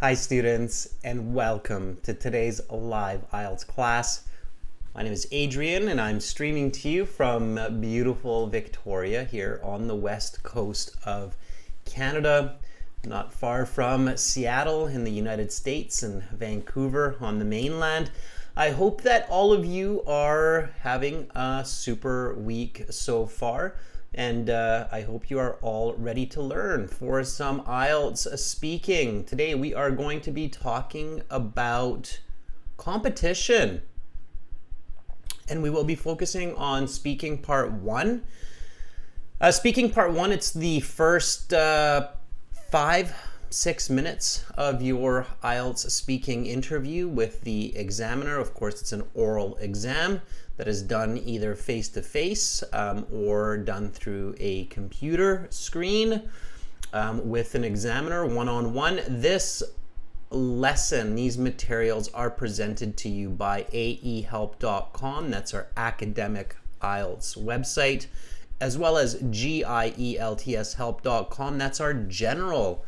Hi students, and welcome to today's live IELTS class. My name is Adrian and I'm streaming to you from beautiful Victoria here on the west coast of Canada, not far from Seattle in the United States and Vancouver on the mainland. I hope that all of you are having a super week so far. And I hope you are all ready to learn for some IELTS speaking. Today we are going to be talking about competition. And we will be focusing on speaking part 1. Speaking part 1, it's the first 5-6 minutes of your IELTS speaking interview with the examiner. Of course, it's an oral exam that is done either face-to-face or done through a computer screen with an examiner one-on-one. This lesson, these materials are presented to you by aehelp.com. That's our academic IELTS website, as well as gieltshelp.com. That's our general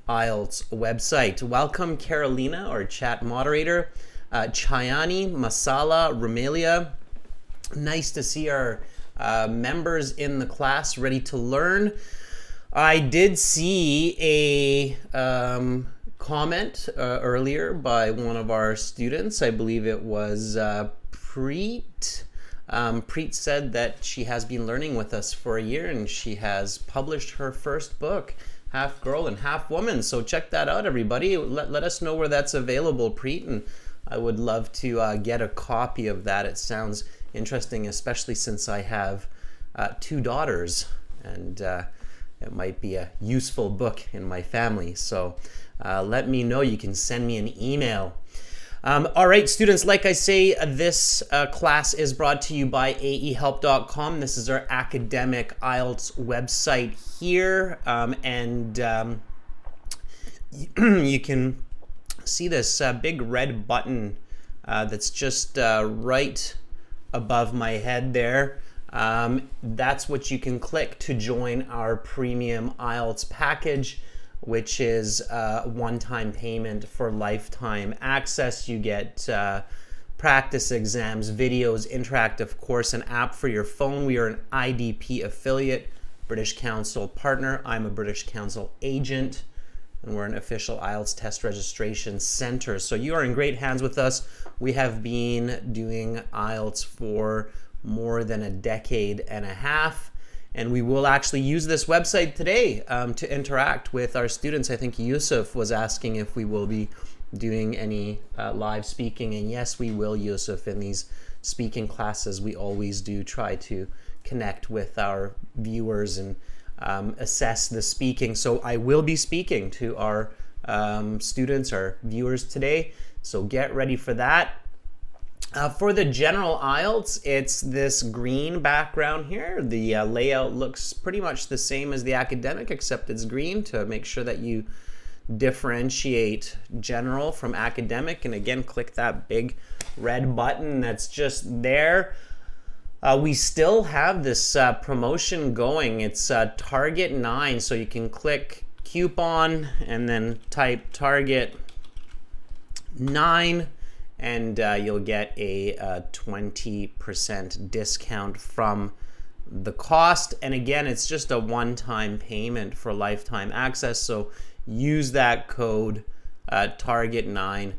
IELTS website. Welcome Carolina, our chat moderator, Chayani, Masala, Romelia. Nice to see our members in the class ready to learn. I did see a comment earlier by one of our students. I believe it was Preet. Preet said that she has been learning with us for a year and she has published her first book, Half Girl and Half Woman. So check that out, everybody. Let us know where that's available, Preet, and I would love to get a copy of that. It sounds interesting, especially since I have 2 daughters, and it might be a useful book in my family. So let me know. You can send me an email. All right, students, like I say, this class is brought to you by aehelp.com. This is our academic IELTS website here, and you can see this big red button that's just right above my head there. That's what you can click to join our premium IELTS package, which is one-time payment for lifetime access. You get practice exams, videos, interactive course, an app for your phone. We are an IDP affiliate, British Council partner. I'm a British Council agent, and we're an official IELTS test registration center. So you are in great hands with us. We have been doing IELTS for more than a decade and a half, and we will actually use this website today to interact with our students. I think Yusuf was asking if we will be doing any live speaking, and yes, we will, Yusuf. In these speaking classes, we always do try to connect with our viewers and assess the speaking. So I will be speaking to our students, our viewers today. So get ready for that. For the general IELTS, it's this green background here. The layout looks pretty much the same as the academic, except it's green to make sure that you differentiate general from academic. And again, click that big red button that's just there. We still have this promotion going. It's Target 9, so you can click coupon and then type Target 9, and you'll get a 20% discount from the cost. And again, it's just a one-time payment for lifetime access, so use that code Target 9,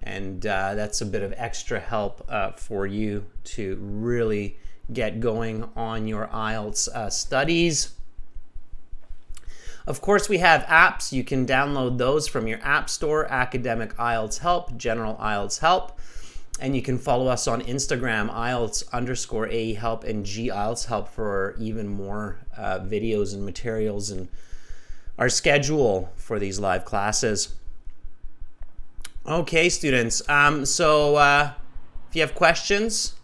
and that's a bit of extra help for you to really get going on your IELTS studies. Of course, we have apps. You can download those from your app store, Academic IELTS Help, General IELTS Help, and you can follow us on Instagram, IELTS_AEHelp and GIELTS Help for even more videos and materials and our schedule for these live classes. Okay, students, so if you have questions,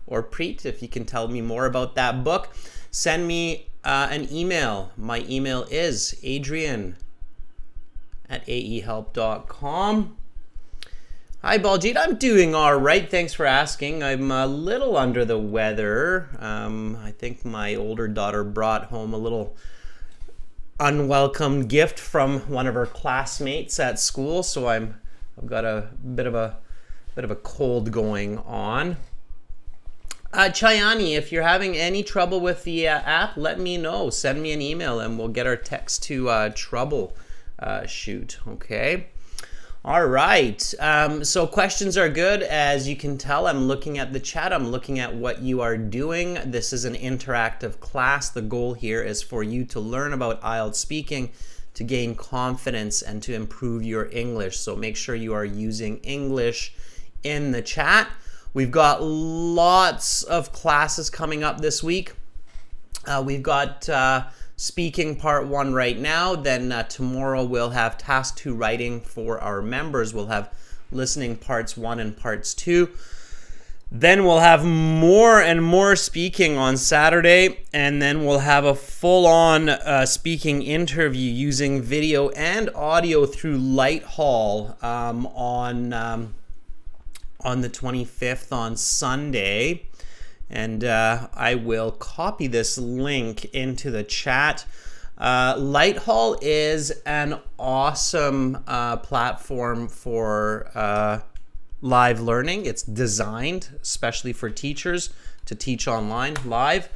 or Preet, if you can tell me more about that book, send me an email. My email is adrian@aehelp.com. Hi, Baljeet. I'm doing all right. Thanks for asking. I'm a little under the weather. I think my older daughter brought home a little unwelcome gift from one of her classmates at school, so I've got a bit of a cold going on. Chayani, if you're having any trouble with the app, let me know. Send me an email and we'll get our text to troubleshoot. Okay. All right. So questions are good. As you can tell, I'm looking at the chat. I'm looking at what you are doing. This is an interactive class. The goal here is for you to learn about IELTS speaking, to gain confidence, and to improve your English. So make sure you are using English in the chat. We've got lots of classes coming up this week. We've got speaking part 1 right now. Then tomorrow we'll have task 2 writing for our members. We'll have listening parts 1 and parts 2. Then we'll have more and more speaking on Saturday. And then we'll have a full-on speaking interview using video and audio through Lighthall on the 25th on Sunday. And I will copy this link into the chat. Lighthall is an awesome platform for live learning. It's designed especially for teachers to teach online live.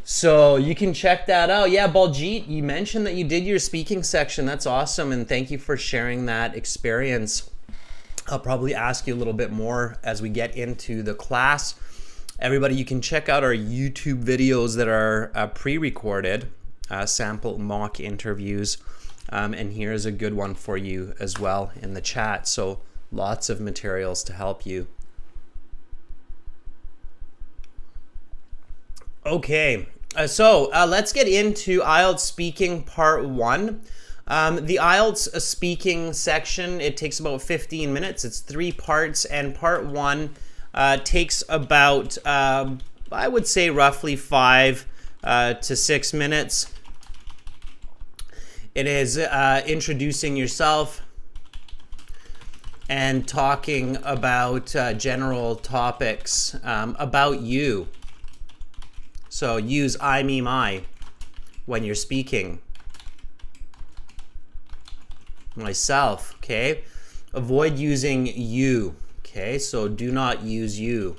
So you can check that out. Yeah, Baljit, you mentioned that you did your speaking section. That's awesome, and thank you for sharing that experience. I'll probably ask you a little bit more as we get into the class. Everybody, you can check out our YouTube videos that are pre-recorded, sample mock interviews, and here's a good one for you as well in the chat. So lots of materials to help you. Okay, so let's get into IELTS speaking part 1. The IELTS speaking section, it takes about 15 minutes. It's 3 parts, and part 1 takes about, I would say, roughly 5 to 6 minutes. It is introducing yourself and talking about general topics about you. So use I, me, my when you're speaking. Myself, okay? Avoid using you, okay? So do not use you.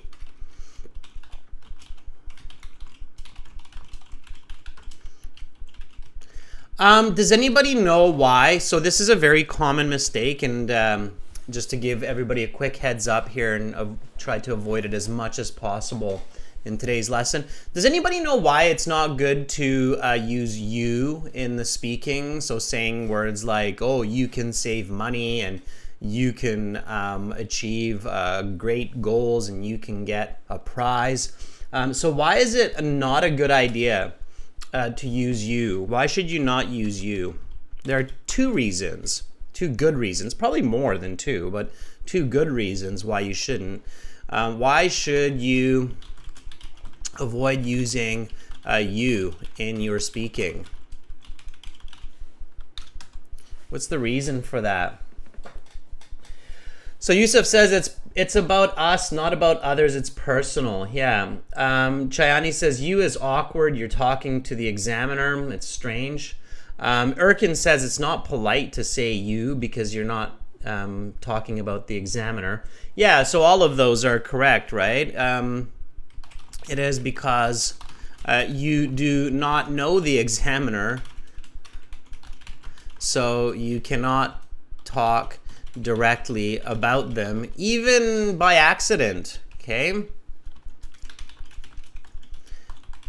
Does anybody know why? So this is a very common mistake, and just to give everybody a quick heads up here, and try to avoid it as much as possible in today's lesson. Does anybody know why it's not good to use you in the speaking? So saying words like, oh, you can save money, and you can achieve great goals, and you can get a prize. So why is it not a good idea to use you? Why should you not use you? There are 2 reasons, 2 good reasons, probably more than 2, but 2 good reasons why you shouldn't. Why should you avoid using you in your speaking? What's the reason for that? So Yusuf says it's about us, not about others. It's personal. Yeah. Chayani says you is awkward. You're talking to the examiner. It's strange. Erkin says it's not polite to say you because you're not talking about the examiner. Yeah. So all of those are correct, right? It is because you do not know the examiner, so you cannot talk directly about them, even by accident, okay?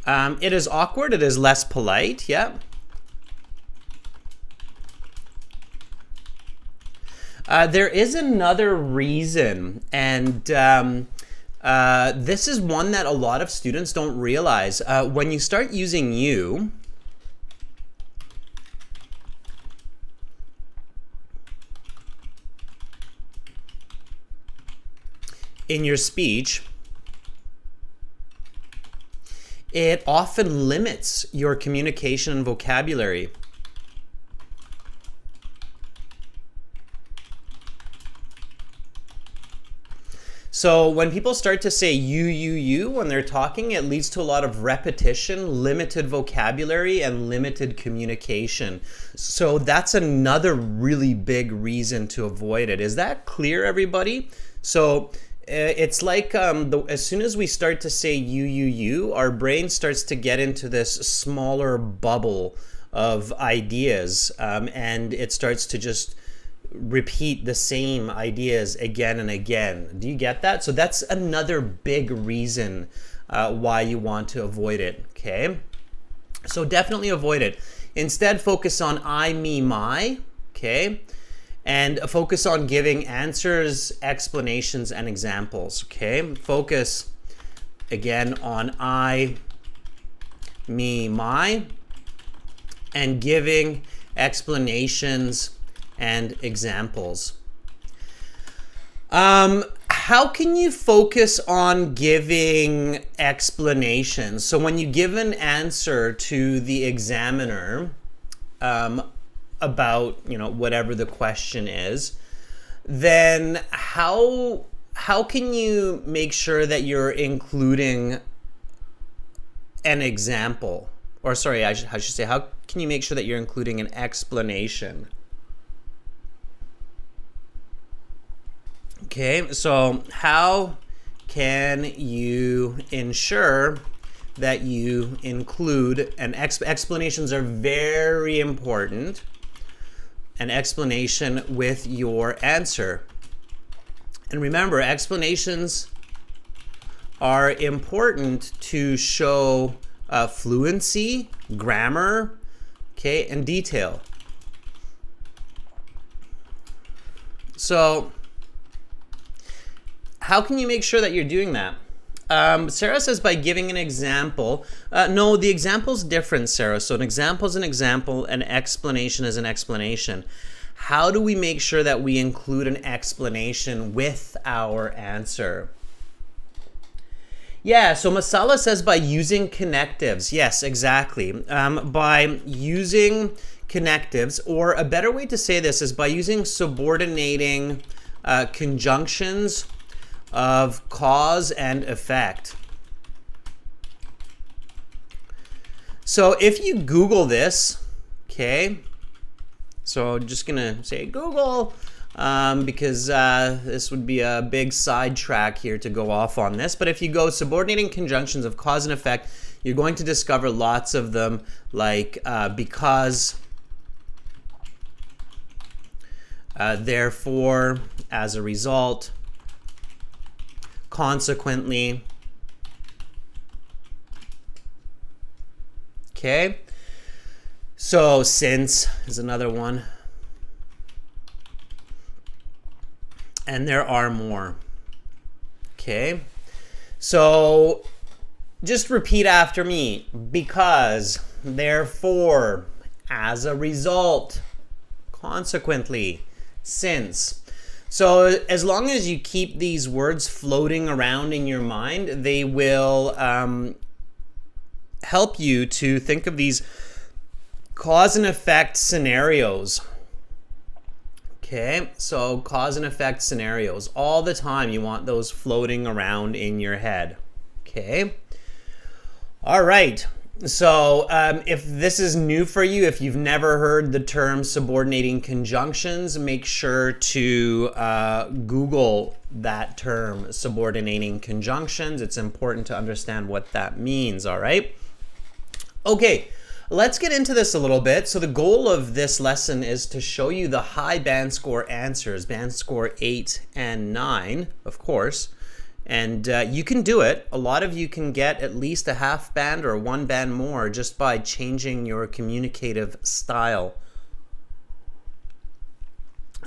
It is awkward, it is less polite, yeah. There is another reason, and this is one that a lot of students don't realize. When you start using you, in your speech, it often limits your communication and vocabulary. So when people start to say you when they're talking, it leads to a lot of repetition, limited vocabulary, and limited communication. So that's another really big reason to avoid it. Is that clear, everybody? So it's like as soon as we start to say you, our brain starts to get into this smaller bubble of ideas, and it starts to just repeat the same ideas again and again. Do you get that? So that's another big reason why you want to avoid it, okay? So definitely avoid it. Instead, focus on I, me, my, okay? And focus on giving answers, explanations, and examples, okay? Focus, again, on I, me, my, and giving explanations and examples. How can you focus on giving explanations? So when you give an answer to the examiner about, you know, whatever the question is, then how can you make sure that you're including an example? Or sorry, I should say, how can you make sure that you're including an explanation? Okay, so how can you ensure that you include explanations are very important, an explanation with your answer. And remember, explanations are important to show fluency, grammar, okay, and detail. So how can you make sure that you're doing that? Sarah says by giving an example. No, the example's different, Sarah. So an example is an example, an explanation is an explanation. How do we make sure that we include an explanation with our answer? Yeah, so Masala says by using connectives. Yes, exactly. By using connectives, or a better way to say this is by using subordinating conjunctions of cause and effect. So if you Google this, okay, so I'm just gonna say Google because this would be a big sidetrack here to go off on this. But if you go subordinating conjunctions of cause and effect, you're going to discover lots of them, like because, therefore, as a result, consequently. Okay, so since is another one, and there are more. Okay, so just repeat after me: because, therefore, as a result, consequently, since. So as long as you keep these words floating around in your mind, they will help you to think of these cause and effect scenarios. Okay, so cause and effect scenarios. All the time you want those floating around in your head. Okay, all right. So if this is new for you, if you've never heard the term subordinating conjunctions, make sure to Google that term, subordinating conjunctions. It's important to understand what that means, all right? Okay, let's get into this a little bit. So the goal of this lesson is to show you the high band score answers, band score 8 and 9, of course. And you can do it. A lot of you can get at least a half band or 1 band more just by changing your communicative style.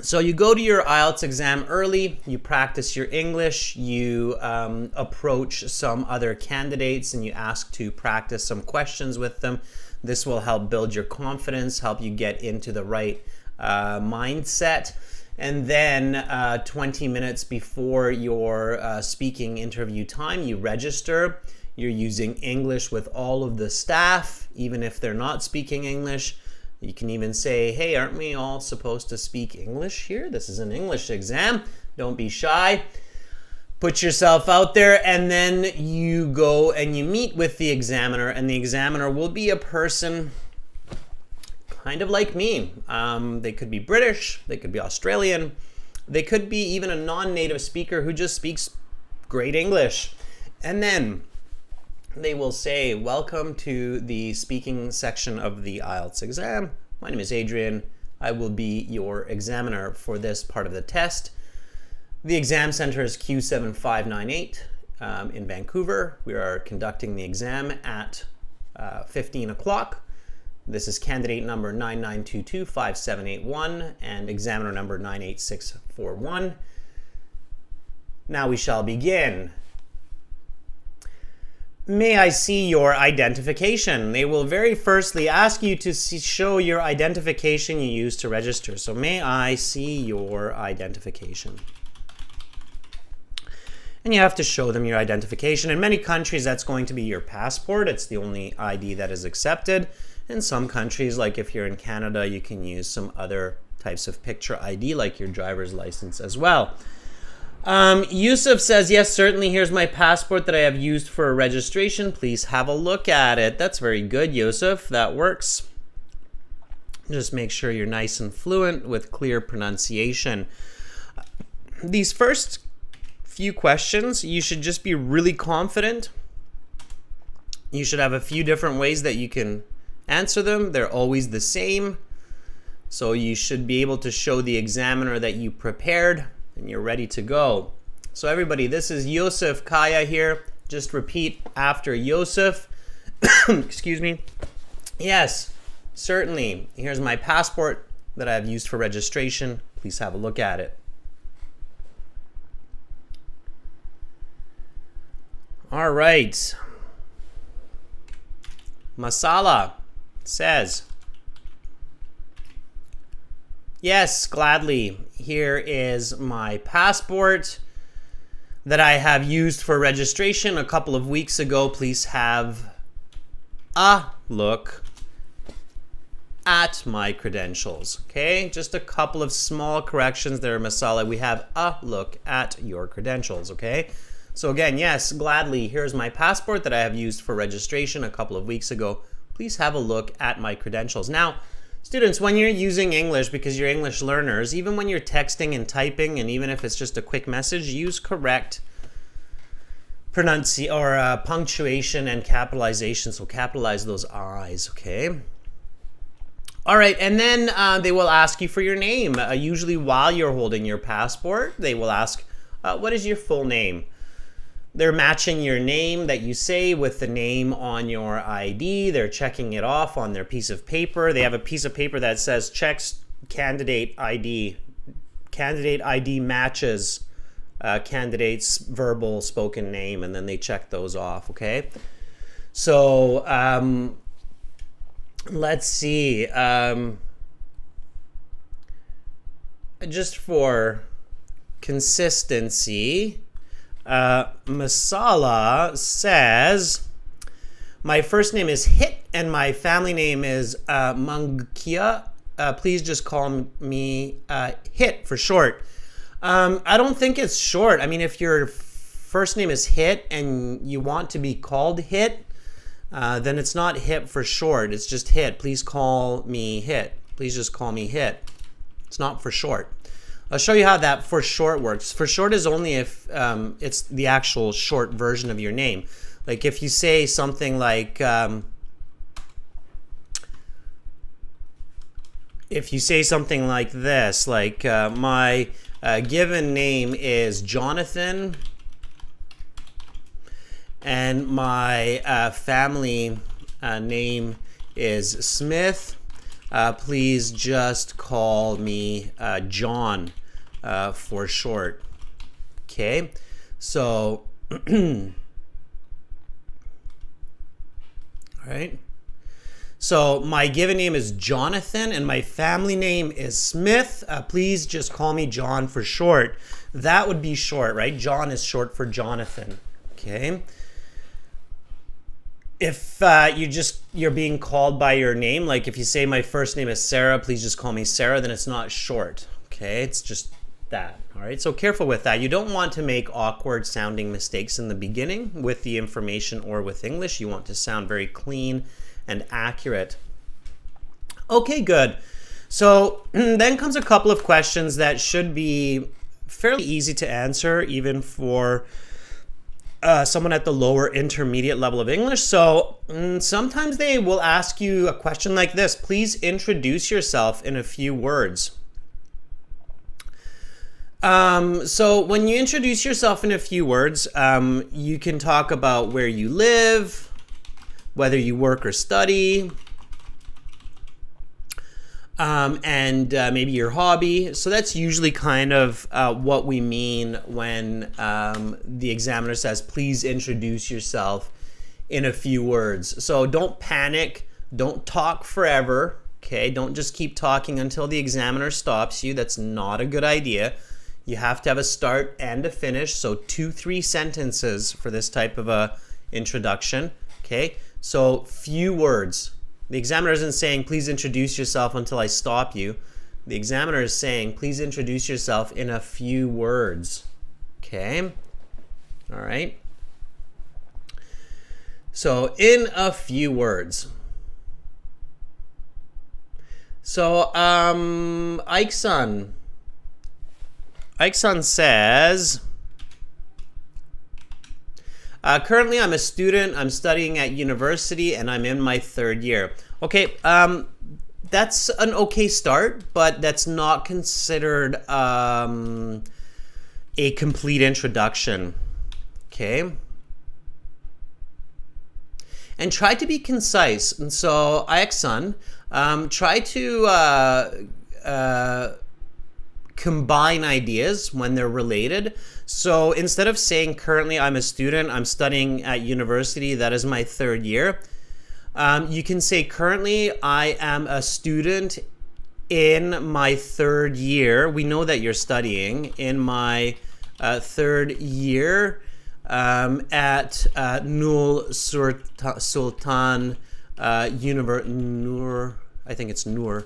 So you go to your IELTS exam early, you practice your English, you approach some other candidates and you ask to practice some questions with them. This will help build your confidence, help you get into the right mindset. And then 20 minutes before your speaking interview time, you register. You're using English with all of the staff, even if they're not speaking English. You can even say, hey, aren't we all supposed to speak English here? This is an English exam. Don't be shy. put yourself out there, and then you go and you meet with the examiner, and the examiner will be a person kind of like me. They could be British, they could be Australian, they could be even a non-native speaker who just speaks great English. And then they will say, welcome to the speaking section of the IELTS exam. My name is Adrian. I will be your examiner for this part of the test. The exam center is Q7598 in Vancouver. We are conducting the exam at 15 o'clock. This is candidate number 99225781 and examiner number 98641. Now we shall begin. May I see your identification? They will very firstly ask you to show your identification you used to register. So may I see your identification? And you have to show them your identification. In many countries, that's going to be your passport. It's the only ID that is accepted. In some countries, like if you're in Canada, you can use some other types of picture ID, like your driver's license as well. Yusuf says, yes, certainly. Here's my passport that I have used for registration. Please have a look at it. That's very good, Yusuf. That works. Just make sure you're nice and fluent with clear pronunciation. These first few questions, you should just be really confident. You should have a few different ways that you can answer them. They're always the same. So you should be able to show the examiner that you prepared and you're ready to go. So everybody, this is Yosef Kaya here. Just repeat after Yosef. Excuse me. Yes, certainly. Here's my passport that I've used for registration. Please have a look at it. All right. Masala says, yes, gladly. Here is my passport that I have used for registration a couple of weeks ago. Please have a look at my credentials. Okay, just a couple of small corrections there, Masala. We have a look at your credentials. Okay, so again, yes, gladly. Here's my passport that I have used for registration a couple of weeks ago. Please have a look at my credentials. Now, students, when you're using English, because you're English learners, even when you're texting and typing, and even if it's just a quick message, use correct punctuation and capitalization. So capitalize those I's, okay? All right, and then they will ask you for your name. Usually while you're holding your passport, they will ask, what is your full name? They're matching your name that you say with the name on your ID. They're checking it off on their piece of paper. They have a piece of paper that says checks candidate ID. Candidate ID matches candidate's verbal spoken name, and then they check those off, okay? So let's see. Just for consistency, Masala says, my first name is Hit and my family name is Mangia. Please just call me Hit for short. I don't think it's short. I mean, if your first name is Hit and you want to be called Hit, then it's not Hit for short. It's just Hit. Please call me Hit. Please just call me Hit. It's not for short. I'll show you how that for short works. For short is only if it's the actual short version of your name. Like if you say something like, this, like my given name is Jonathan and my family name is Smith. Please just call me John for short. Okay, so all right. So my given name is Jonathan and my family name is Smith. Please just call me John for short. That would be short, right? John is short for Jonathan. Okay. If you're being called by your name, like if you say my first name is Sarah, please just call me Sarah, then it's not short. Okay, it's just that. All right, so careful with that. You don't want to make awkward sounding mistakes in the beginning with the information or with English. You want to sound very clean and accurate. Okay, good. So then comes a couple of questions that should be fairly easy to answer, even for someone at the lower intermediate level of English. So sometimes they will ask you a question like this: please introduce yourself in a few words. So when you introduce yourself in a few words, you can talk about where you live, whether you work or study, and maybe your hobby. So that's usually kind of what we mean when the examiner says, please introduce yourself in a few words. So don't panic. Don't talk forever. Okay, don't just keep talking until the examiner stops you. That's not a good idea. You have to have a start and a finish. So 2-3 sentences for this type of a introduction. Okay, so few words. The examiner isn't saying, please introduce yourself until I stop you. The examiner is saying, please introduce yourself in a few words. Okay? All right? So, in a few words. So, Ikeson says, currently I'm a student, I'm studying at university, and I'm in my 3rd year. Okay, that's an okay start, but that's not considered a complete introduction. Okay? And try to be concise. And so, Ikeson, try to combine ideas when they're related. So instead of saying currently I'm a student, I'm studying at university, that is my 3rd year, you can say currently I am a student in my 3rd year. We know that you're studying in my 3rd year at Nur Sultan Nur, I think it's Nur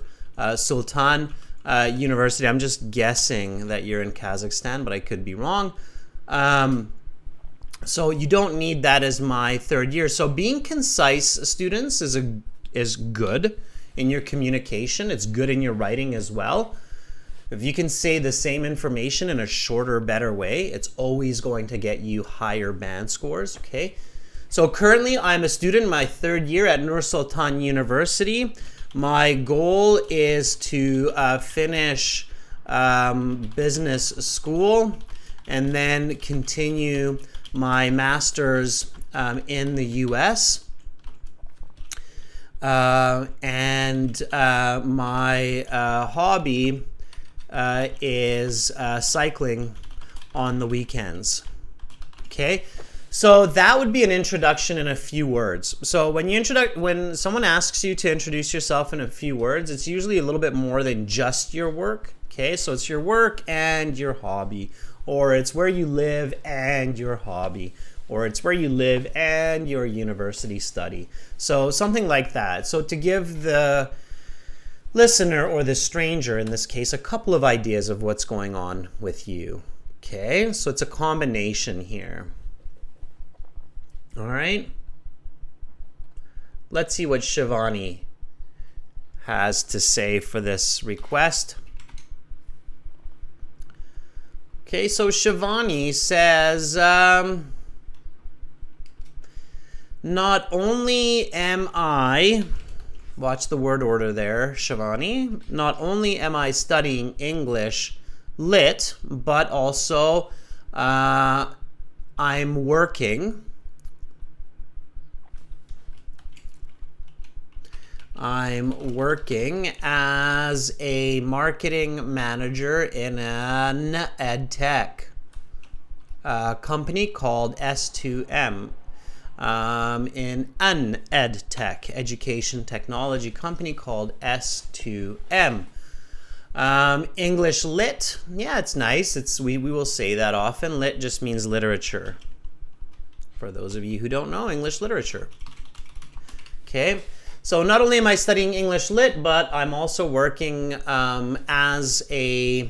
Sultan University. I'm just guessing that you're in Kazakhstan, but I could be wrong. So you don't need that as my 3rd year. So being concise, students, is good in your communication. It's good in your writing as well. If you can say the same information in a shorter, better way, it's always going to get you higher band scores. Okay. So currently I'm a student in my 3rd year at Nur Sultan University. My goal is to finish business school and then continue my master's in the US. And my hobby is cycling on the weekends. Okay. So that would be an introduction in a few words. So when someone asks you to introduce yourself in a few words, it's usually a little bit more than just your work. Okay, so it's your work and your hobby, or it's where you live and your hobby, or it's where you live and your university study. So something like that. So to give the listener, or the stranger in this case, a couple of ideas of what's going on with you. Okay, so it's a combination here. All right. Let's see what Shivani has to say for this request. Okay, so Shivani says, not only am I, watch the word order there, Shivani, not only am I studying English Lit, but also I'm working. I'm working as a marketing manager in an ed tech company called S2M. In an ed tech, education technology company called S2M. English Lit, yeah, it's nice. We will say that often. Lit just means literature. For those of you who don't know English literature. Okay. So not only am I studying English Lit, but I'm also working as a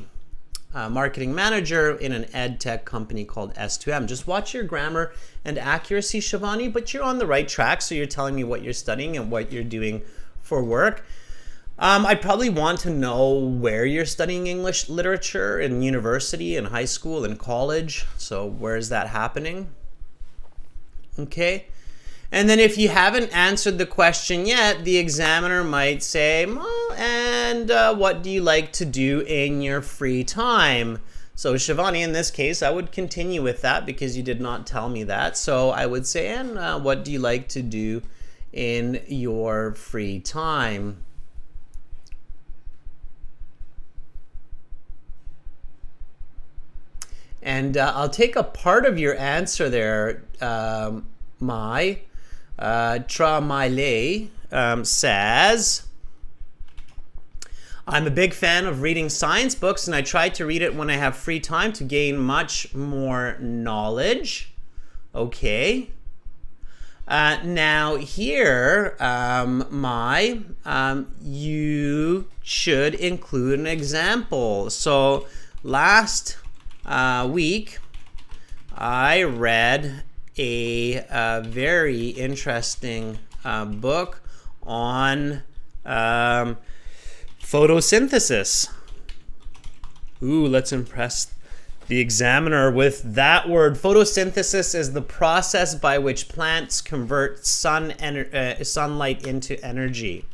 marketing manager in an ed tech company called S2M. Just watch your grammar and accuracy, Shivani, but you're on the right track. So you're telling me what you're studying and what you're doing for work. I probably want to know where you're studying English literature in university, in high school, in college. So where is that happening? Okay. And then if you haven't answered the question yet, the examiner might say, well, and what do you like to do in your free time? So Shivani, in this case, I would continue with that because you did not tell me that. So I would say, and what do you like to do in your free time? And I'll take a part of your answer there, Tramaile says, I'm a big fan of reading science books and I try to read it when I have free time to gain much more knowledge. Okay. Now here, you should include an example. So last week, I read a very interesting book on photosynthesis. Ooh, let's impress the examiner with that word. Photosynthesis is the process by which plants convert sunlight into energy.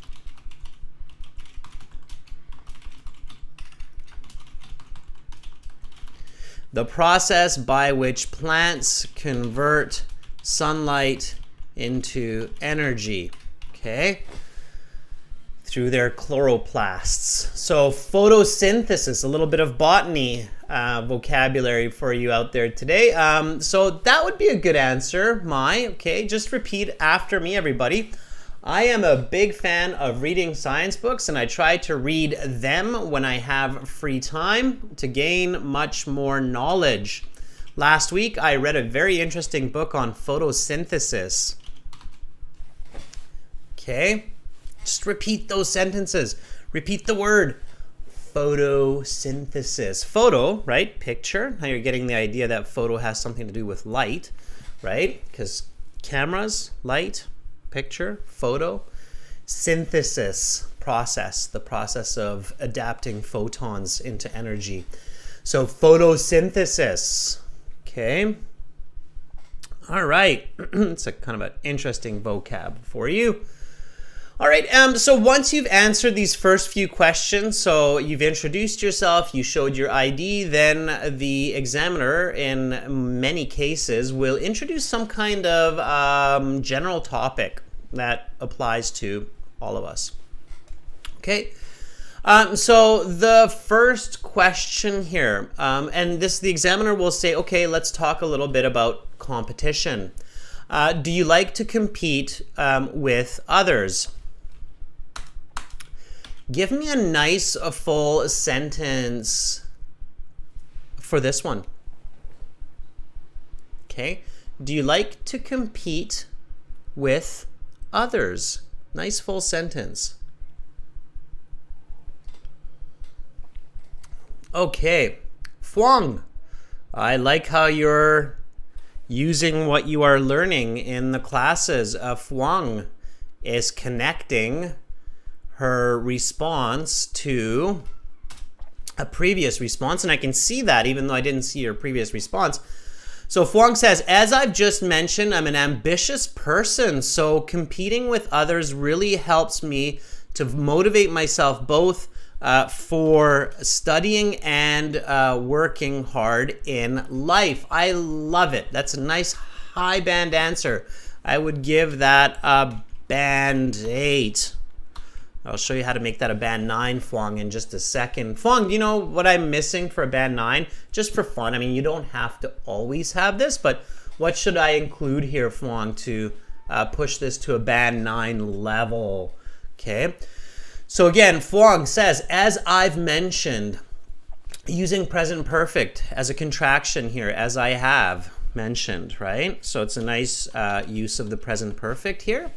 The process by which plants convert sunlight into energy, okay, through their chloroplasts. So photosynthesis, a little bit of botany vocabulary for you out there today. So that would be a good answer, okay, just repeat after me, everybody. I am a big fan of reading science books and I try to read them when I have free time to gain much more knowledge. Last week, I read a very interesting book on photosynthesis. Okay, just repeat those sentences. Repeat the word photosynthesis. Photo, right? Picture. Now you're getting the idea that photo has something to do with light, right? Because cameras, light, picture, photo, synthesis, process, the process of adapting photons into energy. So photosynthesis, okay. All right, it's a kind of an interesting vocab for you. All right, so once you've answered these first few questions, so you've introduced yourself, you showed your ID, then the examiner, in many cases, will introduce some kind of general topic that applies to all of us. Okay, so the first question here, and the examiner will say, okay, let's talk a little bit about competition. Do you like to compete with others? Give me a nice, full sentence for this one. Okay. Do you like to compete with others? Nice, full sentence. Okay. Phuong, I like how you're using what you are learning in the classes. Phuong is connecting her response to a previous response, and I can see that even though I didn't see her previous response. So Phuong says, as I've just mentioned, I'm an ambitious person, so competing with others really helps me to motivate myself both for studying and working hard in life. I love it. That's a nice high band answer. I would give that a band 8. I'll show you how to make that a band 9, Phuong, in just a second. Phuong, do you know what I'm missing for a band 9? Just for fun. I mean, you don't have to always have this, but what should I include here, Phuong, to push this to a band 9 level? Okay. So again, Phuong says, as I've mentioned, using present perfect as a contraction here, as I have mentioned, right? So it's a nice use of the present perfect here.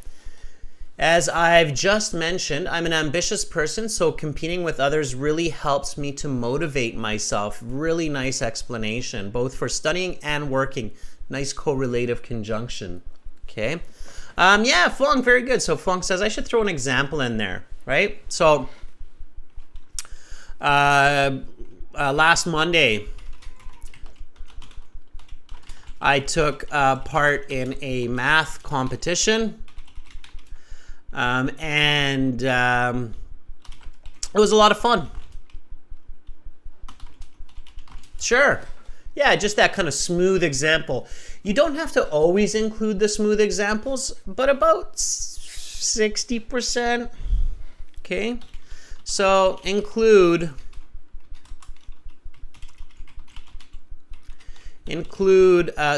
As I've just mentioned, I'm an ambitious person, so competing with others really helps me to motivate myself. Really nice explanation, both for studying and working. Nice correlative conjunction. Okay. Yeah, Flunk, very good. So Flunk says I should throw an example in there, right? So last Monday, I took part in a math competition. And it was a lot of fun. Sure. Yeah, just that kind of smooth example. You don't have to always include the smooth examples, but about 60%. Okay. So include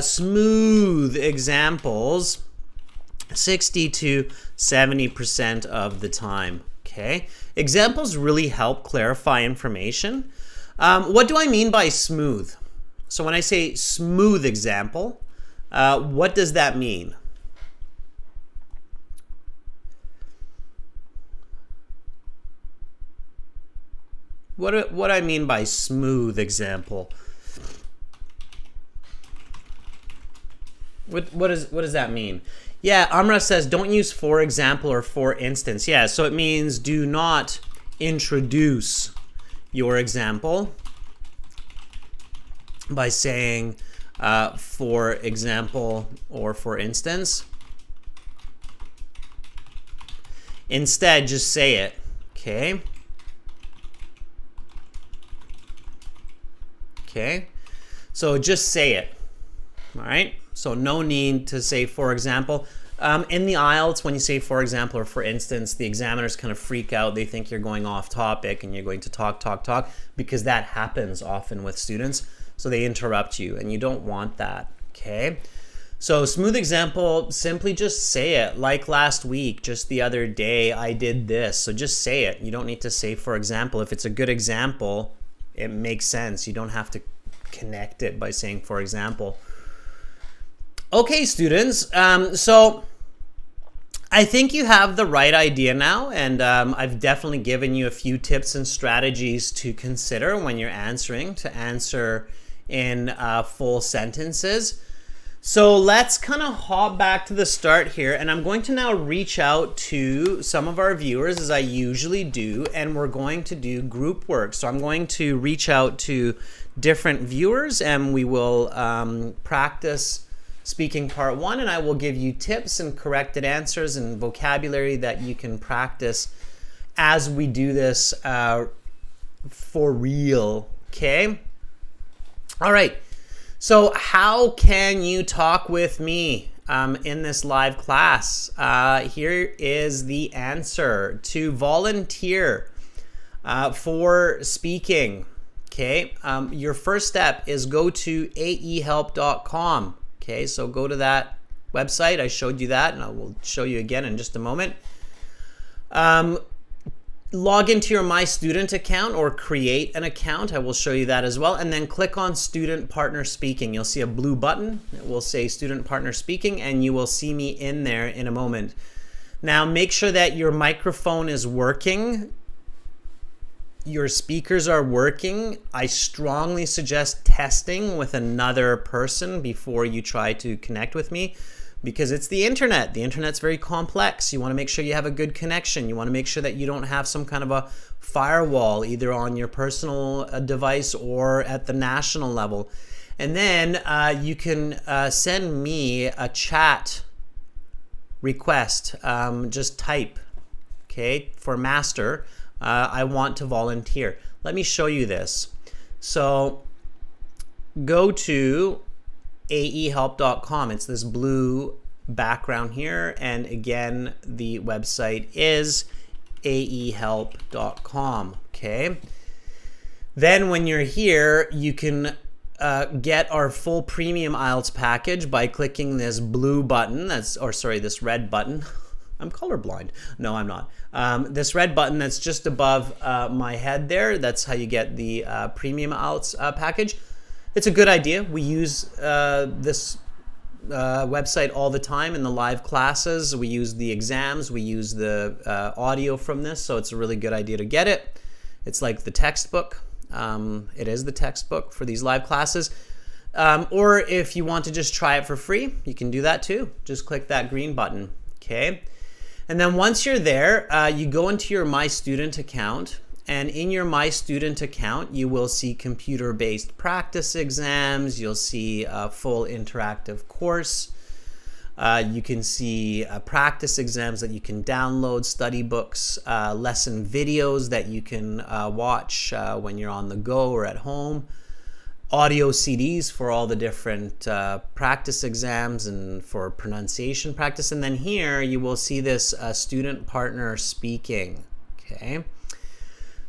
smooth examples 60 to 70% of the time. Okay. Examples really help clarify information. What do I mean by smooth? So when I say smooth example, what does that mean? What I mean by smooth example? What does that mean? Yeah, Amra says don't use for example or for instance. Yeah, so it means do not introduce your example by saying for example or for instance. Instead, just say it. Okay. Okay. So just say it. All right. So no need to say for example. In the IELTS, when you say for example or for instance, the examiners kind of freak out. They think you're going off topic and you're going to talk because that happens often with students. So they interrupt you and you don't want that. Okay. So smooth example, simply just say it. Like last week, just the other day, I did this. So just say it. You don't need to say for example. If it's a good example, it makes sense. You don't have to connect it by saying for example. Okay, students, so I think you have the right idea now, and I've definitely given you a few tips and strategies to consider when you're answering, to answer in full sentences. So let's kind of hop back to the start here, and I'm going to now reach out to some of our viewers as I usually do, and we're going to do group work. So I'm going to reach out to different viewers, and we will practice speaking part 1, and I will give you tips and corrected answers and vocabulary that you can practice as we do this for real. Okay? All right. So how can you talk with me in this live class? Here is the answer. To volunteer for speaking. Okay? Your first step is go to aehelp.com. Okay, so go to that website. I showed you that, and I will show you again in just a moment. Log into your My Student account or create an account. I will show you that as well. And then click on Student Partner Speaking. You'll see a blue button. It will say Student Partner Speaking, and you will see me in there in a moment. Now, make sure that your microphone is working. Your speakers are working. I strongly suggest testing with another person before you try to connect with me, because it's the internet. The internet's very complex. You want to make sure you have a good connection. You want to make sure that you don't have some kind of a firewall either on your personal device or at the national level. And then you can send me a chat request. Just type, okay, for master. I want to volunteer. Let me show you this. So go to aehelp.com. It's this blue background here. And again, the website is aehelp.com. Okay. Then when you're here, you can get our full premium IELTS package by clicking this blue button. This red button. I'm colorblind. No, I'm not. This red button that's just above my head there, that's how you get the premium IELTS package. It's a good idea. We use this website all the time in the live classes. We use the exams, we use the audio from this, so it's a really good idea to get it. It's like the textbook. It is the textbook for these live classes. Or if you want to just try it for free, you can do that too. Just click that green button, okay? And then once you're there, you go into your My Student account, and in your My Student account, you will see computer-based practice exams. You'll see a full interactive course. You can see practice exams that you can download, study books, lesson videos that you can watch when you're on the go or at home, audio CDs for all the different practice exams and for pronunciation practice. And then here you will see this student partner speaking, okay?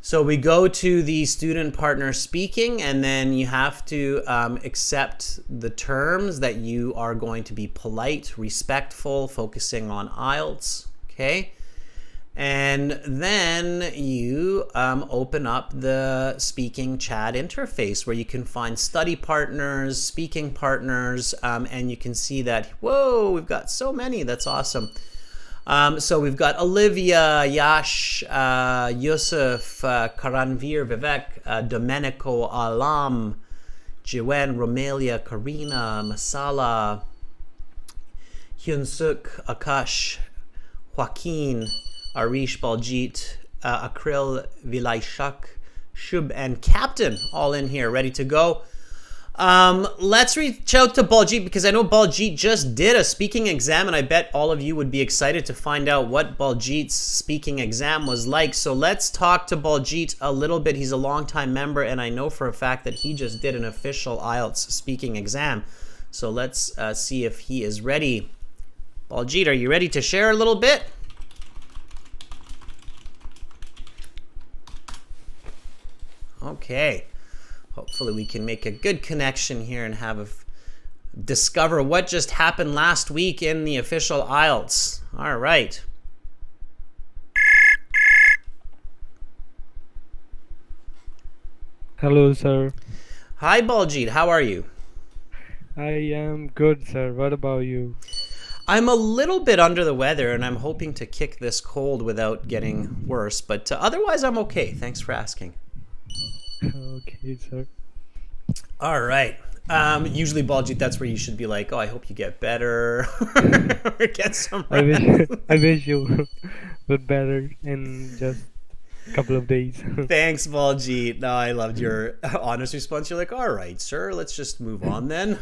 So we go to the student partner speaking, and then you have to accept the terms that you are going to be polite, respectful, focusing on IELTS, okay? And then you open up the speaking chat interface where you can find study partners, speaking partners, and you can see that, whoa, we've got so many. That's awesome. So we've got Olivia, Yash, Yusuf, Karanvir, Vivek, Domenico, Alam, Jiwen, Romelia, Karina, Masala, Hyunsuk, Akash, Joaquin, Arish, Baljit, Akril, Vilayshak, Shub, and Captain all in here, ready to go. Let's reach out to Baljit because I know Baljit just did a speaking exam, and I bet all of you would be excited to find out what Baljit's speaking exam was like. So let's talk to Baljit a little bit. He's a longtime member, and I know for a fact that he just did an official IELTS speaking exam. So let's see if he is ready. Baljit, are you ready to share a little bit? Okay. Hopefully we can make a good connection here and discover what just happened last week in the official IELTS. All right. Hello, sir. Hi, Baljit. How are you? I am good, sir. What about you? I'm a little bit under the weather, and I'm hoping to kick this cold without getting worse. But otherwise, I'm okay. Thanks for asking. Okay, sir. All right. Usually, Baljit, that's where you should be like, oh, I hope you get better or get some rest. I wish you would better in just a couple of days. Thanks, Baljit. No, I loved your honest response. You're like, all right, sir, let's just move on then.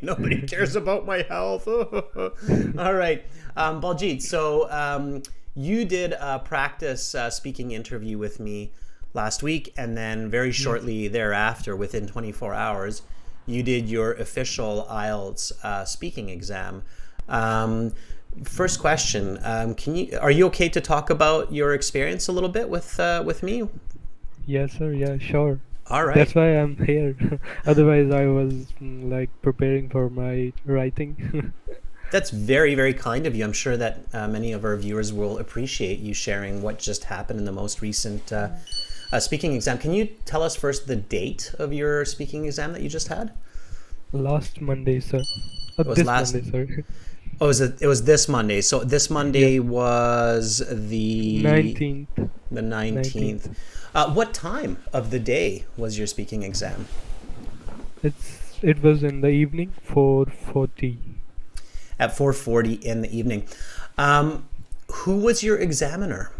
Nobody cares about my health. All right. Baljit, so you did a practice speaking interview with me last week, and then very shortly thereafter, within 24 hours, you did your official IELTS speaking exam. First question, are you okay to talk about your experience a little bit with me? Yes, sir. Yeah, sure. All right. That's why I'm here. Otherwise, I was like preparing for my writing. That's very, very kind of you. I'm sure that many of our viewers will appreciate you sharing what just happened in the most recent speaking exam. Can you tell us first the date of your speaking exam that you just had? Last Monday, sir. Monday, sorry. Oh, it was this Monday. So this Monday was the 19th. The 19th. What time of the day was your speaking exam? It was in the evening, 4:40. At 4:40 in the evening. Who was your examiner?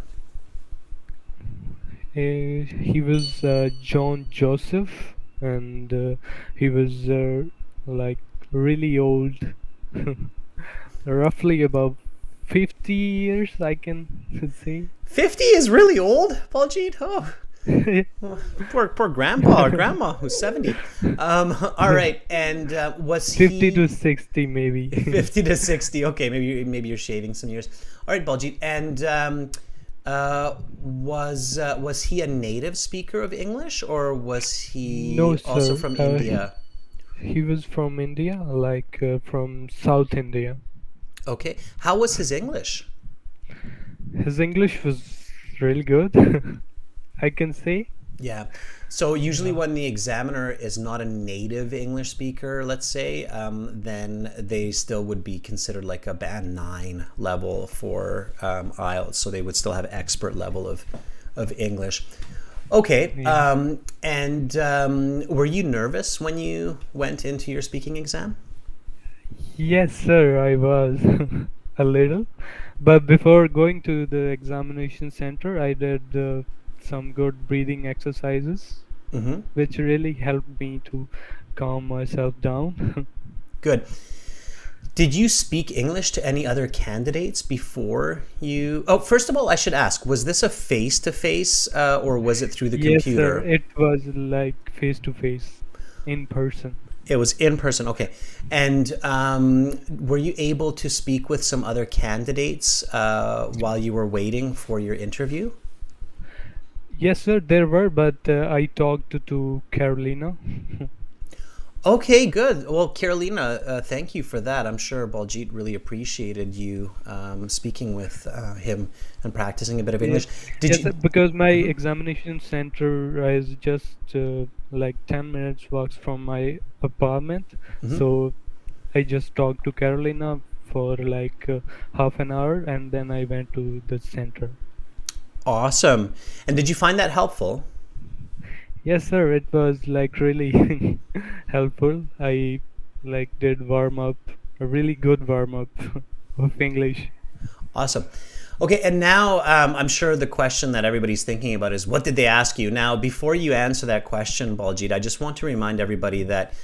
He was John Joseph, and he was like really old, roughly about 50 years, I can say. 50 is really old, Baljit? Oh. Poor grandpa or grandma who's 70. All right, and was 50 to 60 maybe. 50 to 60. Okay, maybe you're shaving some years. All right, Baljit, and was he a native speaker of English, or was he also from India? He was from India, like from South India. Okay, how was his English? His English was really good. I can say. Yeah. So usually Yeah. when the examiner is not a native English speaker, let's say, then they still would be considered like a band 9 level for IELTS. So they would still have expert level of English. Okay. Yeah. And were you nervous when you went into your speaking exam? Yes, sir, I was a little. But before going to the examination center, I did some good breathing exercises, Mm-hmm. which really helped me to calm myself down. Good. Did you speak English to any other candidates before you? Oh, first of all, I should ask, was this a face-to-face or was it through the Yes, sir, computer? it was like face to face, in person. It was in person. Okay. And were you able to speak with some other candidates while you were waiting for your interview? Yes, sir, there were, but I talked to Carolina. Okay, good. Well, Carolina, thank you for that. I'm sure Baljeet really appreciated you speaking with him and practicing a bit of Yes, English. Did yes, you? because my Mhm. examination center is just like 10 minutes walks from my apartment. Mhm. So I just talked to Carolina for like half an hour and then I went to the center. Awesome. And did you find that helpful? Yes, sir, it was like really helpful. I like did warm up, a really good warm up of English. Awesome. Okay, and now I'm sure the question that everybody's thinking about is what did they ask you? Now, before you answer that question, Baljeet, I just want to remind everybody that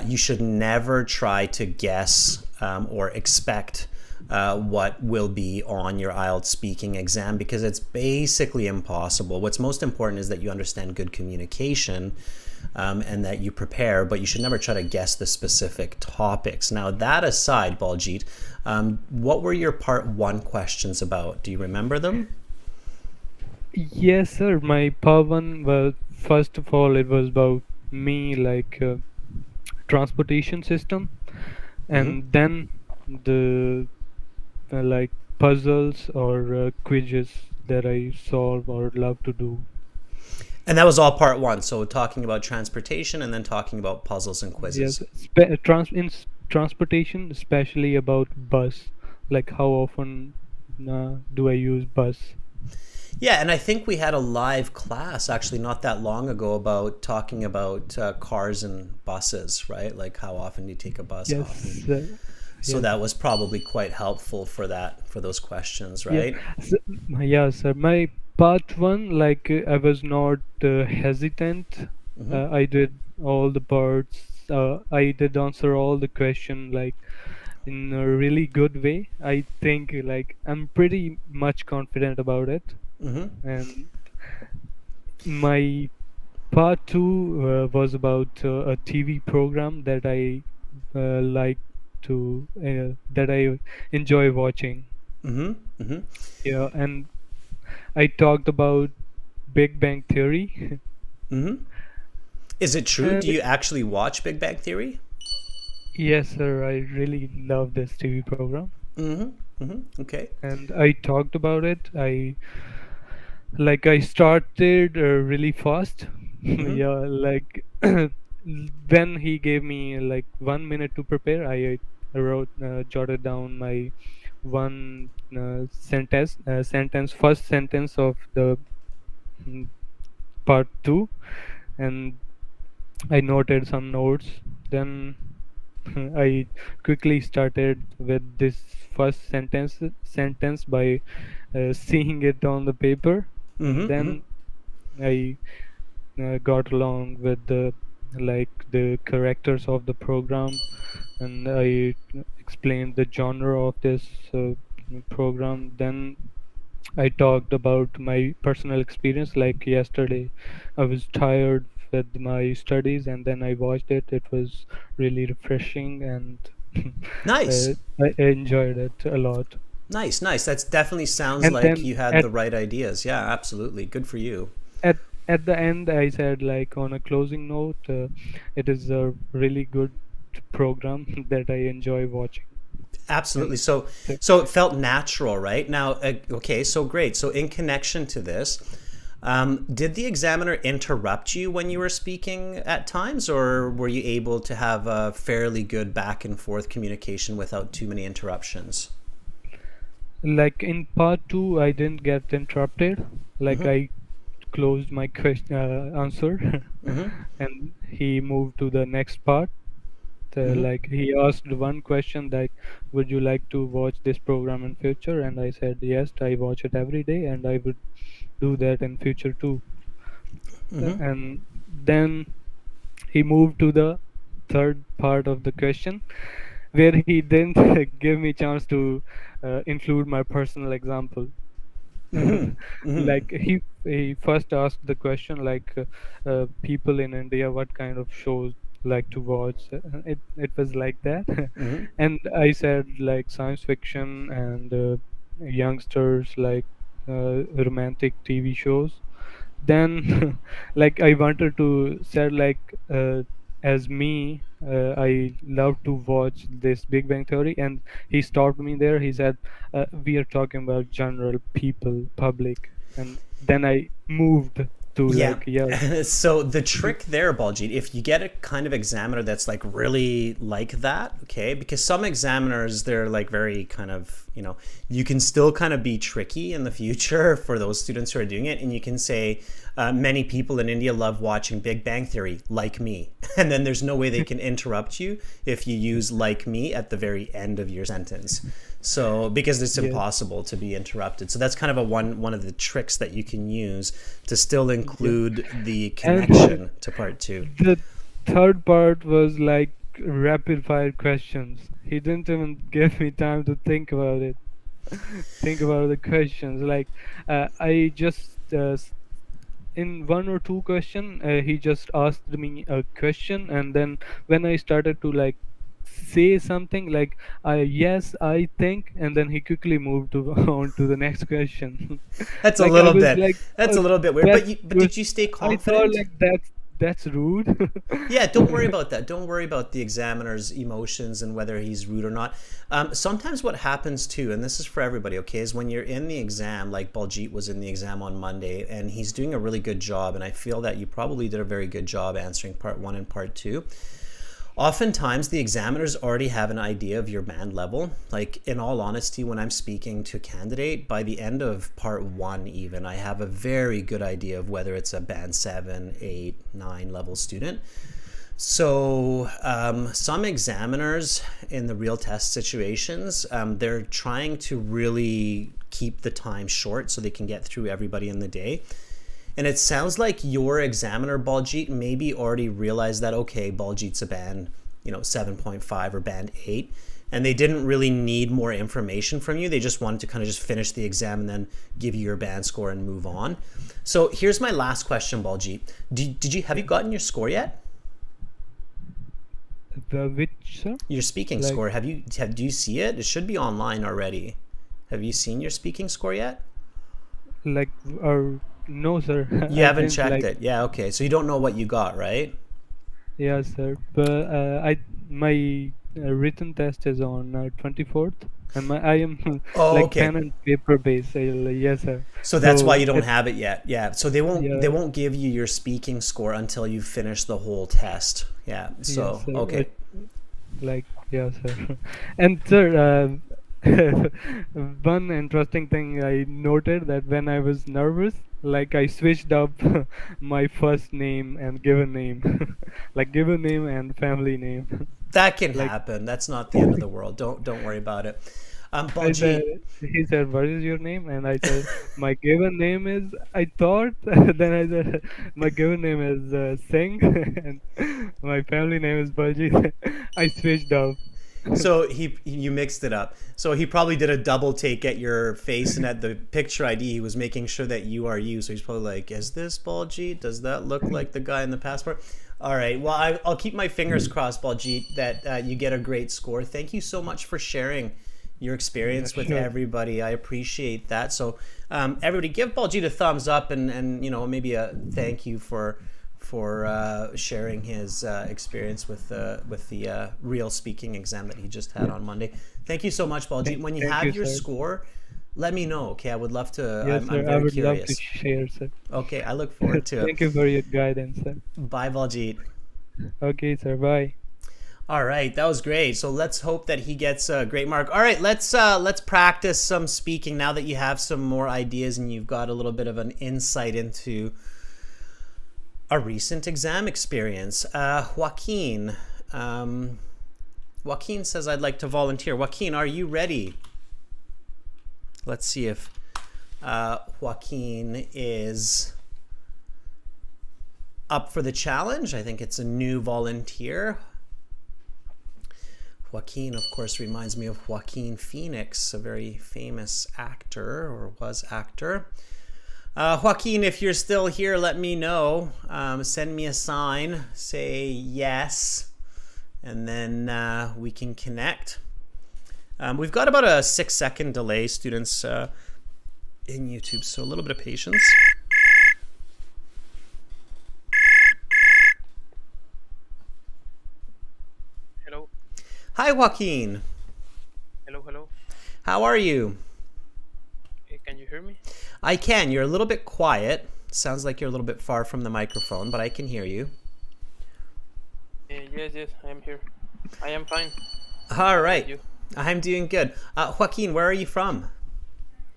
you should never try to guess or expect what will be on your IELTS speaking exam because it's basically impossible. What's most important is that you understand good communication and that you prepare, but you should never try to guess the specific topics. Now, that aside, Baljeet, what were your part one questions about? Do you remember them? Yes, sir. My part one was first of all it was about me like transportation system, Hmm. and then the like puzzles or quizzes that I solve or love to do. And that was all part one. So talking about transportation and then talking about puzzles and Yes, quizzes. transportation, especially about bus. Like how often do I use bus? Yeah, and I think we had a live class actually not that long ago about talking about cars and buses, right? Like how often do you take a bus? How often? Yes, So yes. that was probably quite helpful for that for those questions, Yeah, right? so, yeah, sir. My part one, like I was not hesitant. Hmm. I did all the parts. I did answer all the question like in a really good way. I think like I'm pretty much confident about it. Hmm. And my part two was about a TV program that I like to that I enjoy watching. Hmm. Hmm. Yeah, and I talked about Big Bang Theory. Hmm. Is it true? Uh, Do you actually watch Big Bang Theory? yes, sir. I really love this TV program, Hmm. Hmm. Okay. and I talked about it. I started really fast. Hmm. Yeah, like when he gave me like 1 minute to prepare, I wrote jotted down my one first sentence of the mm, part two, and I noted some notes. Then I quickly started with this first sentence by seeing it on the paper, and Hmm. Hmm. then I got along with the characters of the program, and I explained the genre of this program. Then I talked about my personal experience. Like yesterday, I was tired with my studies, and then I watched it. It was really refreshing, and Nice. I enjoyed it a lot. Nice, nice. That definitely sounds And like then you had the right ideas. Yeah, absolutely. Good for you. at at the end, I said like on a closing note, it is a really good program that I enjoy watching. Absolutely. And So, th- so it felt natural, right? Now, okay, so great. So, in connection to this, Did the examiner interrupt you when you were speaking at times, or were you able to have a fairly good back and forth communication without too many interruptions? Like in part two, I didn't get interrupted. Like Mm-hmm. I closed my question answer, Mm-hmm. and he moved to the next part. Mm-hmm. Like he asked one question like, "Would you like to watch this program in future?" And I said, "Yes, I watch it every day, and I would do that in future too." Mm-hmm. And then he moved to the third part of the question, where he didn't give me chance to include my personal example. Mm-hmm. Mm-hmm. Like he first asked the question like, people in India, what kind of shows like to watch? It was like that, Mm-hmm. and I said like science fiction and youngsters like romantic TV shows. Then like I wanted to say like, as me, I love to watch this Big Bang Theory, and he stopped me there. He said, we are talking about general people, public. And then I moved to Yeah. like, yeah. So the trick there, Baljeet, if you get a kind of examiner that's like really like that, okay, because some examiners, they're like very kind of, you can still kind of be tricky in the future for those students who are doing it. And you can say, many people in India love watching Big Bang Theory, like me. And then there's no way they can interrupt you if you use like me at the very end of your sentence. So because it's Yeah, impossible to be interrupted. So that's kind of a one of the tricks that you can use to still yeah. include the And connection to part two. the third part was like rapid fire questions. He didn't even give me time to think about it. Think about the questions. Like, I just in one or two question, he just asked me a question, and then when I started to like say something like, yes, I think, and then he quickly moved to on to the next question. That's a Like I little was bit. like, That's a little bit weird. that But was, did you stay I thought confident? like that's rude. Yeah, don't worry about that. Don't worry about the examiner's emotions and whether he's rude or not. Sometimes what happens too, and this is for everybody, okay, is when you're in the exam, like Baljeet was in the exam on Monday, and he's doing a really good job, and I feel that you probably did a very good job answering part one and part two. Oftentimes, the examiners already have an idea of your band level. Like, in all honesty, when I'm speaking to a candidate, by the end of part one, even, I have a very good idea of whether it's a band 7, 8, 9 level student. So, some examiners in the real test situations, they're trying to really keep the time short so they can get through everybody in the day. And it sounds like your examiner, Baljeet, maybe already realized that, okay, Baljeet's a band, 7.5 or band 8. And they didn't really need more information from you. They just wanted to kind of just finish the exam and then give you your band score and move on. So here's my last question, Baljeet. Have you gotten your score yet? The which, sir? Your speaking Like, score. Do you see it? It should be online already. Have you seen your speaking score yet? like, or no, sir. You I haven't didn't checked like. it. Yeah, okay. So you don't know what you got, right? Yeah, sir. But I my written test is on 24th, and I am Oh, like okay. pen and paper based. Yes, sir. So that's why So you don't it, have it yet. Yeah. So they won't yeah, they won't give you your speaking score until you finish the whole test. Yeah. yes, So sir. okay. Like, yeah, sir. And sir, one interesting thing I noted that when I was nervous, like I switched up my first name and given name, like given name and family name. That can Like happen. That's not the end of the world. Don't worry about it. I said, Baljeet, he said, "What is your name?" And I said, "My given name is." I thought, then I said, "My given name is Singh, and my family name is Baljeet." I switched up. so you mixed it up. So he probably did a double take at your face and at the picture ID. He was making sure that you are you. So he's probably like, "Is this Baljeet? Does that look like the guy in the passport?" All right. Well, I'll keep my fingers crossed, Baljeet, that you get a great score. Thank you so much for sharing your Yeah, experience with sure. everybody. I appreciate that. So everybody, give Baljeet a thumbs up and maybe a thank you for sharing his experience with the real speaking exam that he just had on Monday. Thank you so much, Baljeet. When you Thank you, have your sir. score, let me know. Okay, I would love to. Yes, I'm sir. I very would love to curious. share, sir. Okay, I look forward to it. Thank you for your guidance, sir. Bye, Valjit. Okay, sir. Bye. All right, that was great. So let's hope that he gets a great mark. All right, let's practice some speaking now that you have some more ideas and you've got a little bit of an insight into a recent exam experience. Joaquin. Joaquin says, I'd like to volunteer. Joaquin, are you ready? Let's see if Joaquin is up for the challenge. I think it's a new volunteer. Joaquin, of course, reminds me of Joaquin Phoenix, a very famous actor, or was actor. Joaquin, if you're still here, let me know. Send me a sign. Say yes. And then we can connect. We've got about a 6-second delay, students, in YouTube, so a little bit of patience. Hello. Hi, Joaquin. Hello, hello. How are you? Can you hear me? I can. You're a little bit quiet. Sounds like you're a little bit far from the microphone, but I can hear you. Yes, I am here. I am fine. All right. You? I'm doing good. Joaquin, where are you from?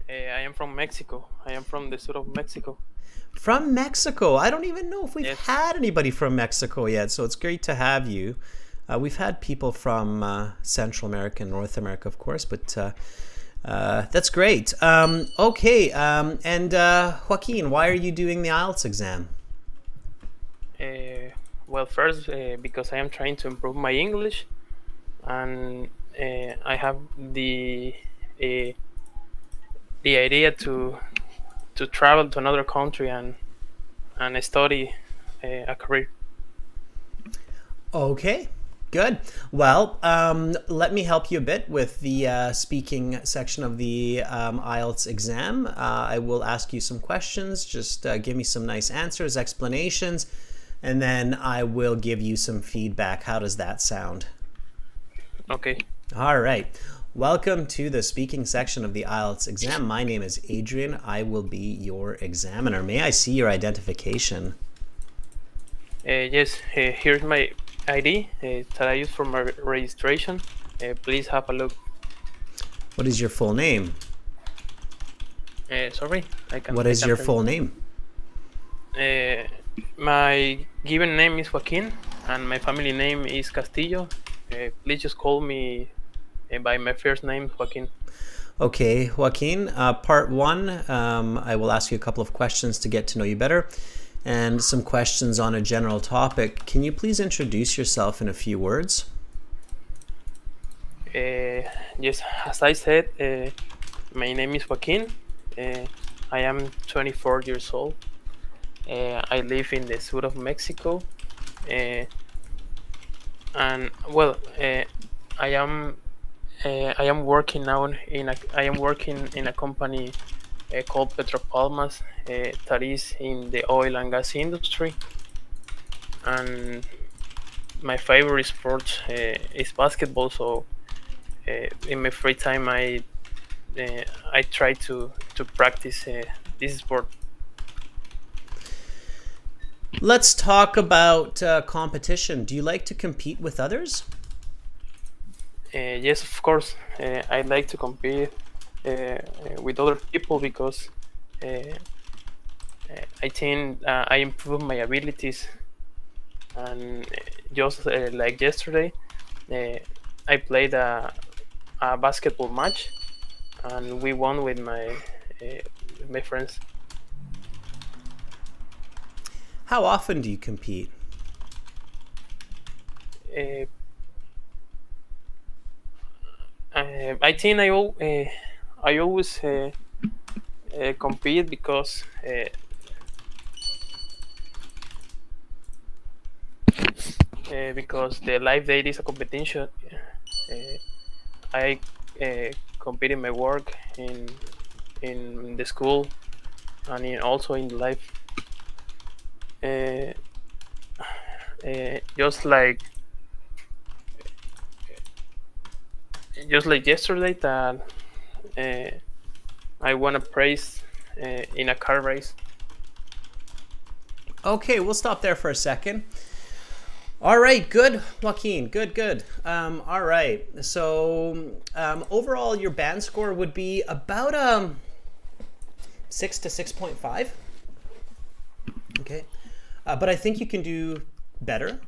I am from Mexico. I am from the south of Mexico. From Mexico. I don't even know if we've Yes. had anybody from Mexico yet, so it's great to have you. We've had people from Central America and North America, of course, but that's great. Okay, and Joaquin, why are you doing the IELTS exam? Well, first, because I am trying to improve my English, and I have the idea to travel to another country and study a career. Okay, good. Well, let me help you a bit with the speaking section of the IELTS exam. I will ask you some questions. Just give me some nice answers, explanations, and then I will give you some feedback. How does that sound? Okay. All right. Welcome to the speaking section of the IELTS exam. My name is Adrian. I will be your examiner. May I see your identification? Yes. Here's my ID that I use for my registration. Please have a look. What is your full name? Sorry, I can. What is your full name? My given name is Joaquin, and my family name is Castillo. Please just call me by my first name, Joaquin. Okay, Joaquin, part one, I will ask you a couple of questions to get to know you better and some questions on a general topic. Can you please introduce yourself in a few words? Yes, as I said, my name is Joaquin. I am 24 years old. I live in the south of Mexico. And well, I am working now in a company called Petropalmas that is in the oil and gas industry, and my favorite sport is basketball. So in my free time, I try to practice this sport. Let's talk about competition. Do you like to compete with others? Yes, of course. I like to compete with other people because I think I improve my abilities. And just like yesterday, I played a basketball match, and we won with my friends. How often do you compete? I think I always compete because the life date is a competition. I compete in my work, in the school, and also in life. Just like yesterday, that I won a prize in a car race. Okay, we'll stop there for a second. All right, good, Joaquin. Good. All right. So overall, your band score would be about 6 to 6.5. Okay, but I think you can do better.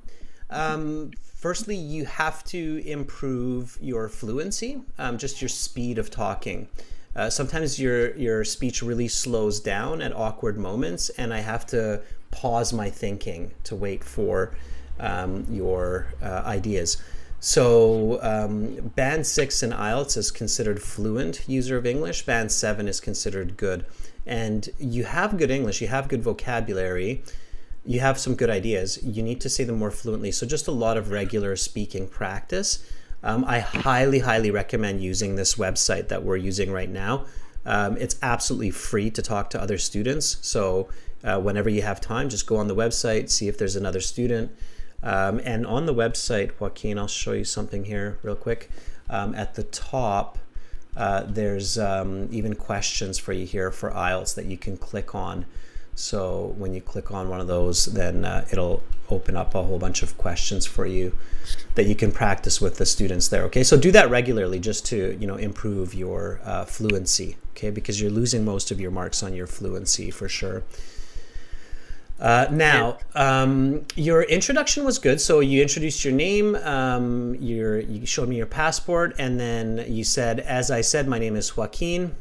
Firstly, you have to improve your fluency, just your speed of talking. Sometimes your speech really slows down at awkward moments, and I have to pause my thinking to wait for your ideas. So band 6 in IELTS is considered fluent user of English. Band 7 is considered good. And you have good English, you have good vocabulary, you have some good ideas. You need to say them more fluently. So just a lot of regular speaking practice. I highly recommend using this website that we're using right now. It's absolutely free to talk to other students. So whenever you have time, just go on the website, see if there's another student. And on the website, Joaquin, I'll show you something here real quick. At the top, there's even questions for you here for IELTS that you can click on. So when you click on one of those, then it'll open up a whole bunch of questions for you that you can practice with the students there. Okay, so do that regularly just to improve your fluency. Okay, because you're losing most of your marks on your fluency for sure. Now, your introduction was good. So you introduced your name, you showed me your passport, and then you said, as I said, my name is Joaquin.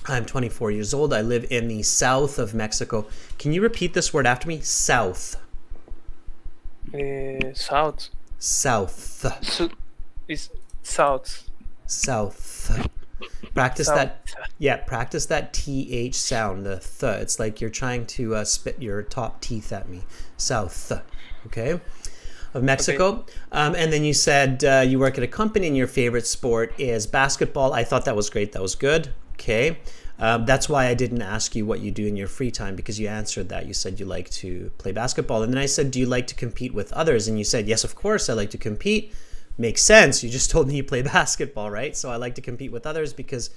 I'm 24 years old. I live in the south of Mexico. Can you repeat this word after me? South. South. South. Is south. South. Practice South. that. Yeah, practice that TH sound, the th. It's like you're trying to spit your top teeth at me. South. Okay. Of Mexico. Okay. And then you said you work at a company and your favorite sport is basketball. I thought that was great. That was good. Okay. That's why I didn't ask you what you do in your free time, because you answered that. You said you like to play basketball. And then I said, do you like to compete with others? And you said, yes, of course, I like to compete. Makes sense. You just told me you play basketball, right? So I like to compete with others because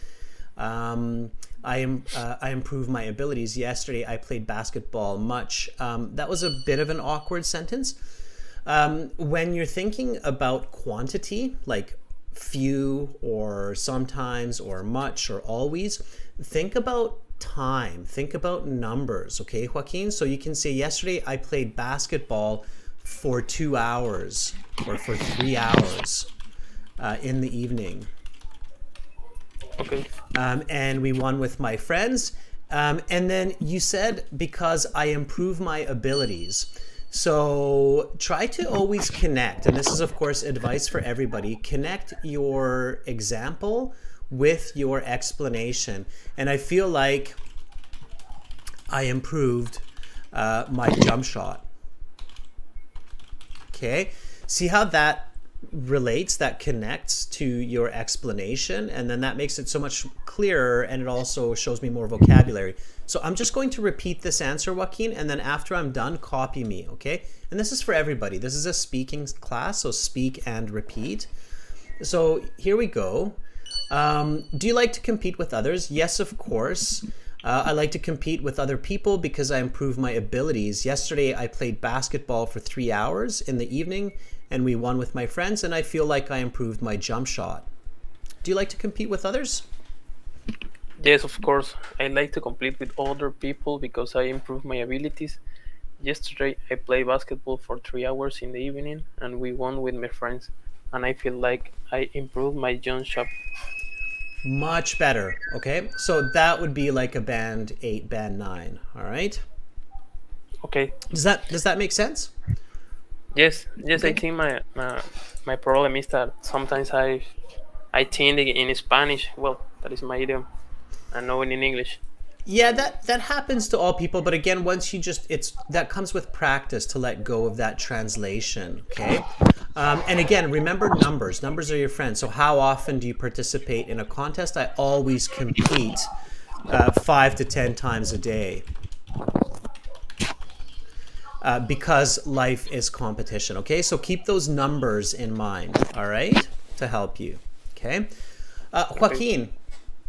I improve my abilities. Yesterday, I played basketball much. That was a bit of an awkward sentence. When you're thinking about quantity, like few or sometimes or much or always, think about time, think about numbers, okay, Joaquin? So you can say, yesterday I played basketball for 2 hours or for 3 hours in the evening. Okay. And we won with my friends. And then you said, because I improve my abilities. So try to always connect, and this is of course advice for everybody, connect your example with your explanation. And I feel like I improved my jump shot. Okay, see how that relates, that connects to your explanation, and then that makes it so much clearer, and it also shows me more vocabulary. So I'm just going to repeat this answer, Joaquin, and then after I'm done, copy me, okay? And this is for everybody. This is a speaking class, so speak and repeat. So here we go. Do you like to compete with others? Yes, of course. I like to compete with other people because I improve my abilities. Yesterday, I played basketball for 3 hours in the evening, and we won with my friends, and I feel like I improved my jump shot. Do you like to compete with others? Yes, of course. I like to compete with other people because I improve my abilities. Yesterday, I played basketball for 3 hours in the evening, and we won with my friends, and I feel like I improved my jump shot. Much better, okay? So that would be like a band 8, band 9, all right? Okay. Does that make sense? Yes. Okay. I think my problem is that sometimes I think in Spanish. Well, that is my idiom, and not in English. Yeah, that happens to all people, but again, once you that comes with practice to let go of that translation, okay? And again, remember numbers. Numbers are your friend. So how often do you participate in a contest? I always compete 5 to 10 times a day. Because life is competition, okay? So keep those numbers in mind, all right? To help you, okay? Joaquin,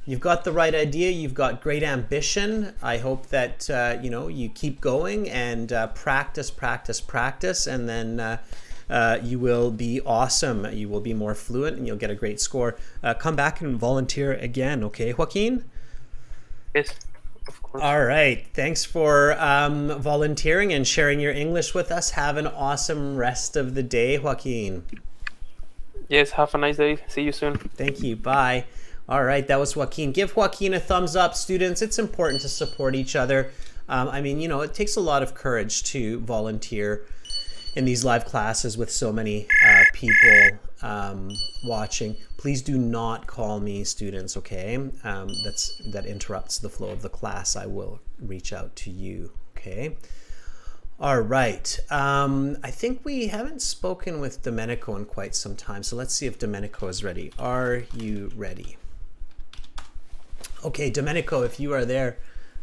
You've got the right idea. You've got great ambition. I hope that you keep going and practice, practice, practice, and then you will be awesome. You will be more fluent, and you'll get a great score. Come back and volunteer again, okay, Joaquin? Yes, of course. All right. Thanks for volunteering and sharing your English with us. Have an awesome rest of the day, Joaquin. Yes, have a nice day. See you soon. Thank you. Bye. All right, that was Joaquin. Give Joaquin a thumbs up, students. It's important to support each other. It takes a lot of courage to volunteer in these live classes with so many people watching. Please do not call me, students, okay? That interrupts the flow of the class. I will reach out to you, okay? All right. I think we haven't spoken with Domenico in quite some time, so let's see if Domenico is ready. Are you ready? Okay, Domenico, if you are there,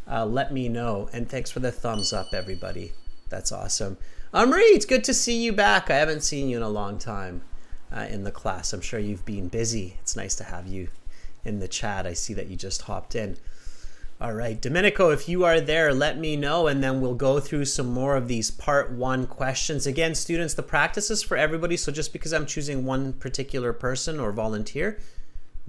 let me know. And thanks for the thumbs up, everybody. That's awesome. Marie, it's good to see you back. I haven't seen you in a long time in the class. I'm sure you've been busy. It's nice to have you in the chat. I see that you just hopped in. All right, Domenico, if you are there, let me know, and then we'll go through some more of these part 1 questions. Again, students, the practice is for everybody, so just because I'm choosing one particular person or volunteer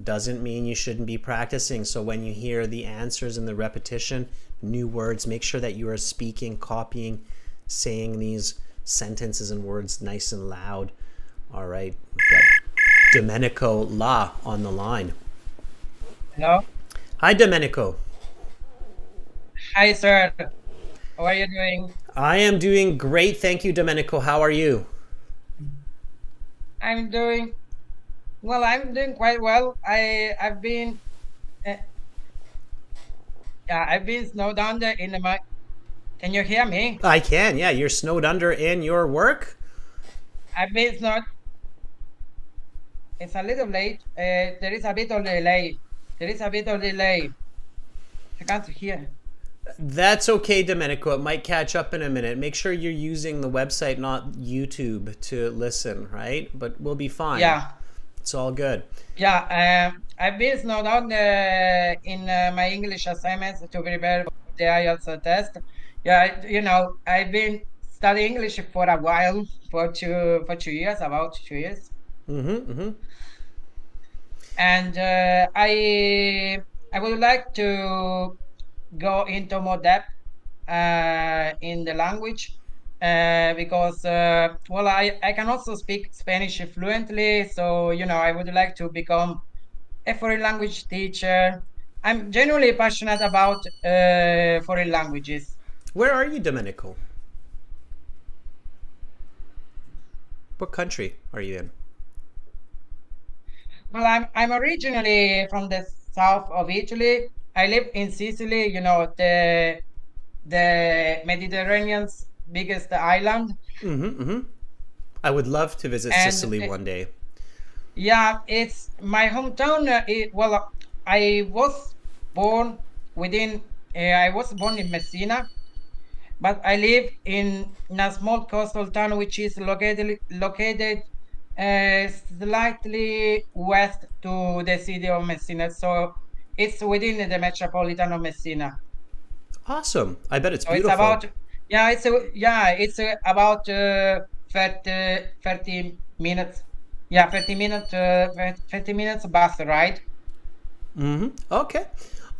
doesn't mean you shouldn't be practicing. So when you hear the answers and the repetition, new words, make sure that you are speaking, copying, saying these sentences and words nice and loud. All right, we've got Domenico La on the line. Hello. Hi, Domenico. Hi, sir. How are you doing? I am doing great. Thank you, Domenico. How are you? I'm doing quite well. I've been snowed under in the mud. Can you hear me? I can, yeah. You're snowed under in your work? I've been snowed. It's a little late. There is a bit of delay. I can't hear. That's okay, Domenico. It might catch up in a minute. Make sure you're using the website, not YouTube, to listen, right? But we'll be fine. Yeah. It's all good. Yeah. I've been snowed under in my English assignments to prepare for the IELTS test. Yeah, I've been studying English for a while, for 2 years, about 2 years. And I would like to go into more depth in the language because I can also speak Spanish fluently, so I would like to become a foreign language teacher. I'm genuinely passionate about foreign languages. Where are you, Domenico? What country are you in? Well, I'm originally from the south of Italy. I live in Sicily, the Mediterranean's biggest island. I would love to visit Sicily one day. Yeah, it's my hometown. I was born in Messina, but I live in a small coastal town which is located slightly west to the city of Messina. So it's within the metropolitan of Messina. Awesome. I bet it's beautiful. It's about 30 minutes. Yeah, 30 minutes bus ride. Okay.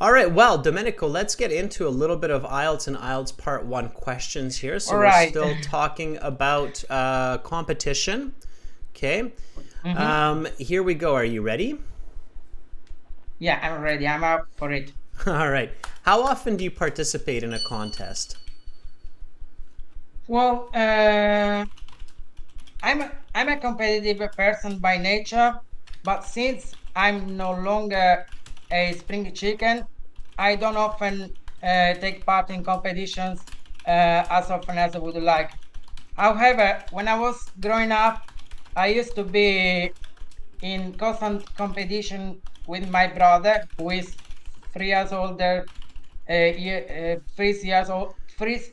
All right. Well, Domenico, let's get into a little bit of IELTS and IELTS Part 1 questions here. So we're still talking about competition. Okay. Here we go. Are you ready? Yeah, I'm ready. I'm up for it. All right. How often do you participate in a contest? Well, I'm a competitive person by nature, but since I'm no longer a spring chicken, I don't often take part in competitions as often as I would like. However, when I was growing up, I used to be in constant competition with my brother, who is 3 years older, 3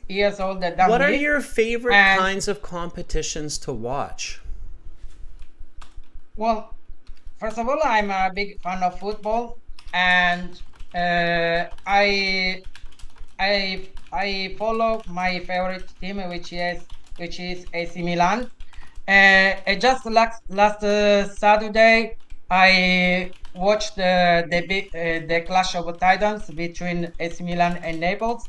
years older than me. What are your favorite kinds of competitions to watch? Well, first of all, I'm a big fan of football. and I follow my favorite team, which is AC Milan. Just last Saturday, I watched the Clash of Titans between AC Milan and Naples,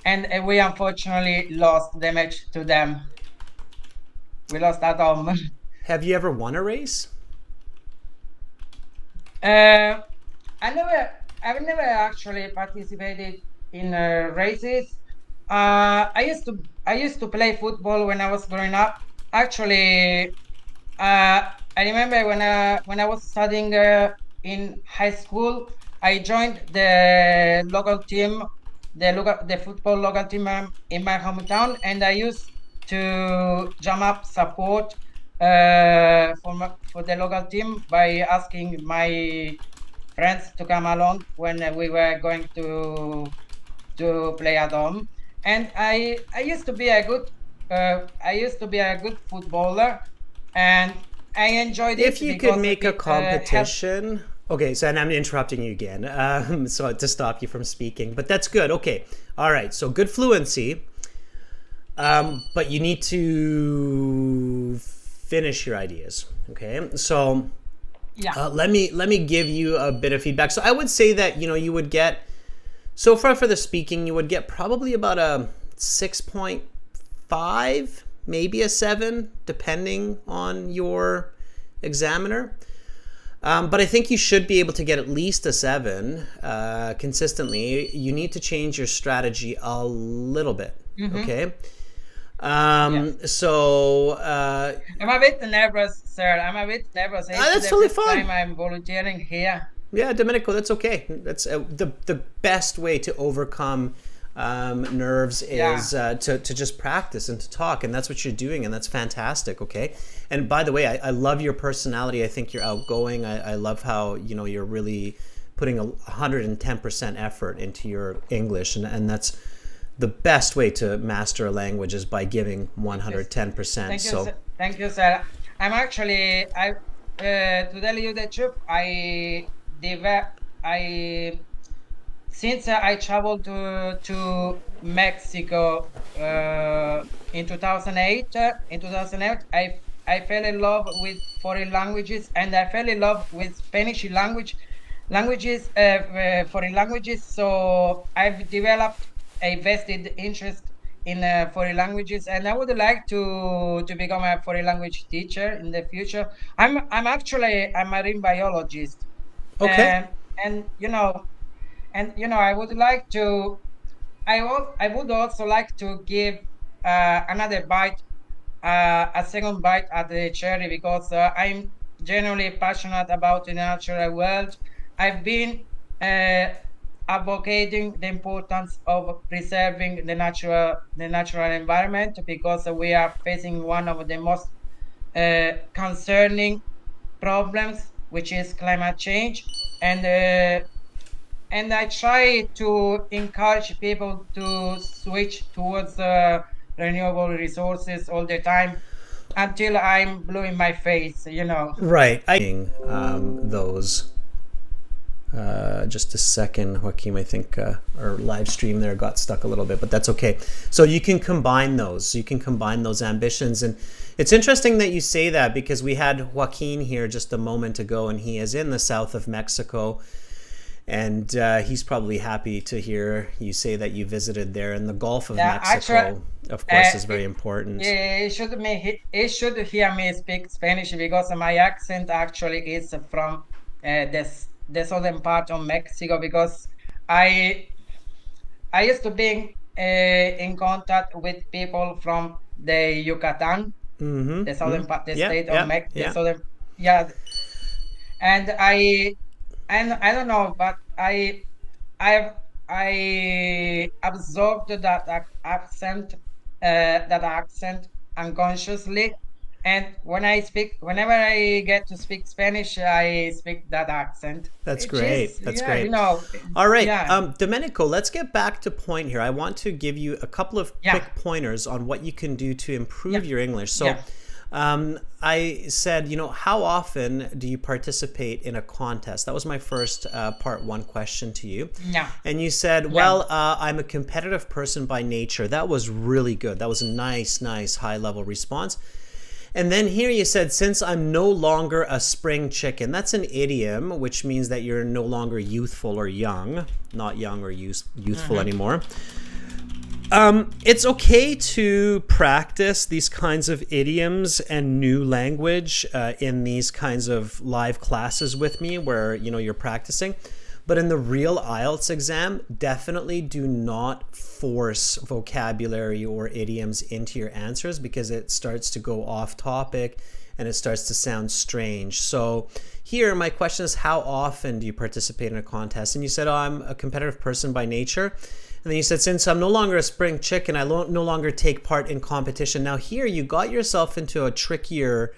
and we unfortunately lost the match to them. We lost at home. Have you ever won a race? Uh, I've never actually participated in races. I used to play football when I was growing up. Actually, I remember when I was studying in high school, I joined the local team, the football local team in my hometown, and I used to jump up support for the local team by asking my friends to come along when we were going to play at home. And I used to be a good footballer, and I enjoyed it If you because could make a it competition. Okay, so and I'm interrupting you again, so to stop you from speaking, but that's good. Okay, all right, so good fluency, but you need to finish your ideas. Okay, so yeah. let me give you a bit of feedback. So I would say that you would get so far for the speaking, you would get probably about a 6.5, maybe a 7, depending on your examiner. But I think you should be able to get at least a 7 consistently. You need to change your strategy a little bit. Okay. So I'm a bit nervous, sir. I'm a bit nervous. It's that's the totally first fine. time I'm volunteering here. yeah, Domenico, that's okay. That's the best way to overcome nerves is to just practice and to talk, and that's what you're doing, and that's fantastic. Okay. And by the way, I love your personality. I think you're outgoing. I love how you're really putting 110% effort into your English, and that's the best way to master a language is by giving 110%. Thank you, sir. Thank you, sir. I'm actually to tell you the truth, since I traveled to Mexico in 2008, I fell in love with foreign languages, and I fell in love with Spanish foreign languages. So I've developed a vested interest in foreign languages, and I would like to become a foreign language teacher in the future. I'm actually a marine biologist. Okay. And I would like to. I would also like to give another bite, a second bite at the cherry, because I'm genuinely passionate about the natural world. I've been advocating the importance of preserving the natural environment, because we are facing one of the most concerning problems, which is climate change, and I try to encourage people to switch towards renewable resources all the time until I'm blue in my face. Right. Those. Just a second, Joaquim. I think our live stream there got stuck a little bit, but that's okay. So you can combine those. You can combine those ambitions, and it's interesting that you say that, because we had Joaquin here just a moment ago, and he is in the south of Mexico, and he's probably happy to hear you say that you visited there. And the Gulf of Mexico, actually, of course, is very important. He should hear me speak Spanish, because my accent actually is from the southern part of Mexico, because I used to be in contact with people from the Yucatan, the southern part, the state of Mexico. Southern, and I don't know, but I absorbed that accent unconsciously. And whenever I get to speak Spanish, I speak that accent. That's great. That's great. All right. Domenico, let's get back to point here. I want to give you a couple of quick pointers on what you can do to improve your English. So I said, how often do you participate in a contest? That was my first part one question to you. Yeah. And you said, well, I'm a competitive person by nature. That was really good. That was a nice, high level response. And then here you said, since I'm no longer a spring chicken. That's an idiom, which means that you're no longer youthful or young, not young or youthful anymore. It's okay to practice these kinds of idioms and new language in these kinds of live classes with me where, you're practicing. But in the real IELTS exam, definitely do not force vocabulary or idioms into your answers because it starts to go off topic and it starts to sound strange. So here, my question is, how often do you participate in a contest? And you said, I'm a competitive person by nature. And then you said, since I'm no longer a spring chicken, I no longer take part in competition. Now here, you got yourself into a trickier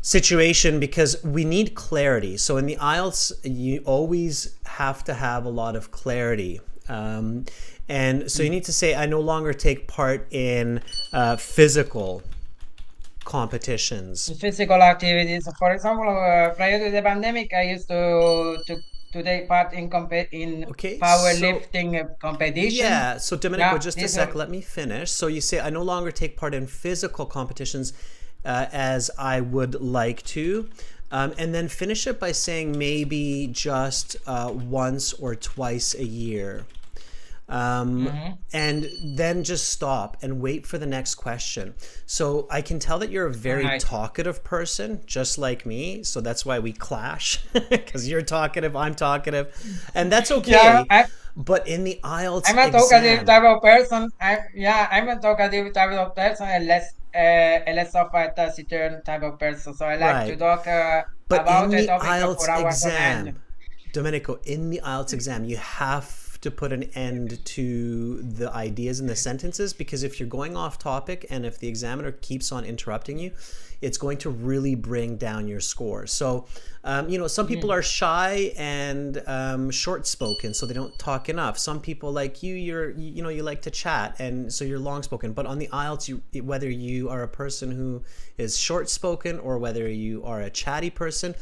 situation because we need clarity. So in the IELTS, you always have to have a lot of clarity. And so you need to say, I no longer take part in physical competitions. Physical activities. For example, prior to the pandemic, I used to take part in powerlifting competition. Yeah, so Domenico, just a this sec, one. let me finish. So you say, I no longer take part in physical competitions as I would like to. And then finish it by saying maybe just once or twice a year. And then just stop and wait for the next question. So I can tell that you're a very Right. talkative person, just like me. So that's why we clash, because you're talkative, I'm talkative, and that's okay. Yeah, But in the IELTS I'm a exam, talkative type of person. I'm a talkative type of person, and less of a taciturn type of person. So I like to Right. talk But about in a the topic for IELTS hours on end. exam, Domenico, in the IELTS exam, you have to put an end to the ideas and the sentences, because if you're going off topic and if the examiner keeps on interrupting you, it's going to really bring down your score. So, some people are shy and short-spoken, so they don't talk enough. Some people like you, you like to chat, and so you're long-spoken. But on the IELTS, whether you are a person who is short-spoken or whether you are a chatty person,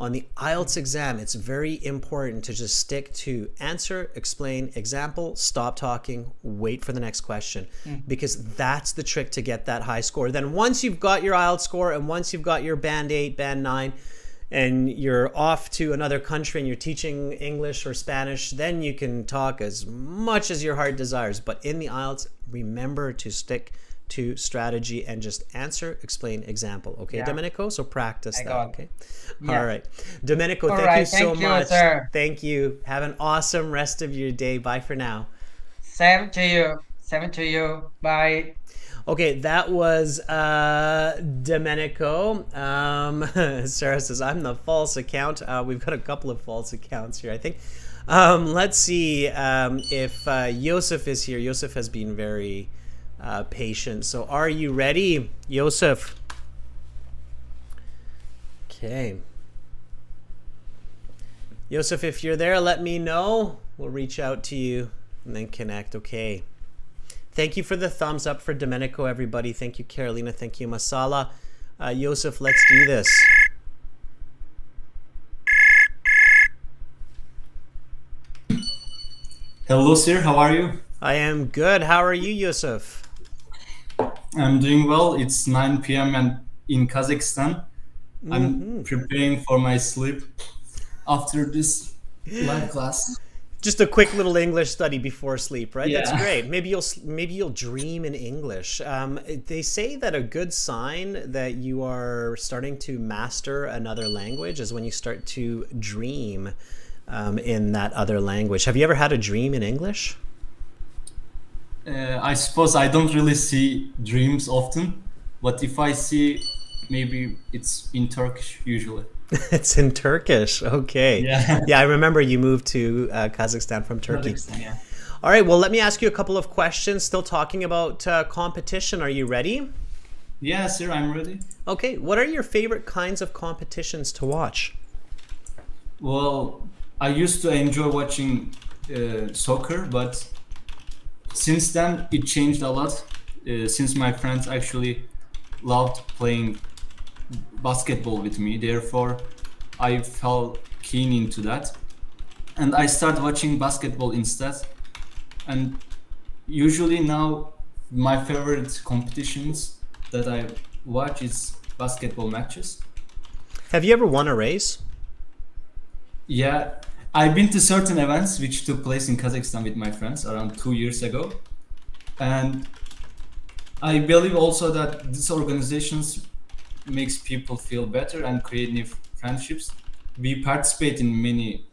on the IELTS exam, it's very important to just stick to answer, explain, example, stop talking, wait for the next question, because that's the trick to get that high score. Then once you've got your IELTS score and once you've got your band 8, band 9, and you're off to another country and you're teaching English or Spanish, then you can talk as much as your heart desires. But in the IELTS, remember to stick to strategy and just answer, explain, example. Okay, Yeah. Domenico? So practice I that, got it. okay? Yeah. All right. Domenico, All thank right, you so thank you, much. sir. Thank you. Have an awesome rest of your day. Bye for now. Same to you. Same to you. Bye. Okay, that was Domenico. Sarah says, I'm the false account. We've got a couple of false accounts here, I think. Let's see if Josef is here. Josef has been very patient. So are you ready, Josef? Okay. Josef, if you're there, let me know. We'll reach out to you and then connect. Okay. Thank you for the thumbs up for Domenico, everybody. Thank you, Carolina. Thank you, Masala. Josef, let's do this. Hello, sir. How are you? I am good. How are you, Josef? I'm doing well. It's 9 p.m. and in Kazakhstan. I'm preparing for my sleep after this live class. Just a quick little English study before sleep, right? Yeah. That's great. Maybe you'll dream in English. They say that a good sign that you are starting to master another language is when you start to dream in that other language. Have you ever had a dream in English? I suppose I don't really see dreams often, but if I see, maybe it's in Turkish usually. It's in Turkish. Okay. Yeah. Yeah, I remember you moved to Kazakhstan from Turkey. Kazakhstan, yeah. All right. Well, let me ask you a couple of questions. Still talking about competition. Are you ready? Yeah, sir, I'm ready. Okay. What are your favorite kinds of competitions to watch? Well, I used to enjoy watching soccer, but since then it changed a lot. Since my friends actually loved playing basketball with me. Therefore, I fell keen into that, and I started watching basketball instead. And usually now, my favorite competitions that I watch is basketball matches. Have you ever won a race? Yeah, I've been to certain events which took place in Kazakhstan with my friends around 2 years ago. And I believe also that these organizations makes people feel better and create new friendships. We participate in many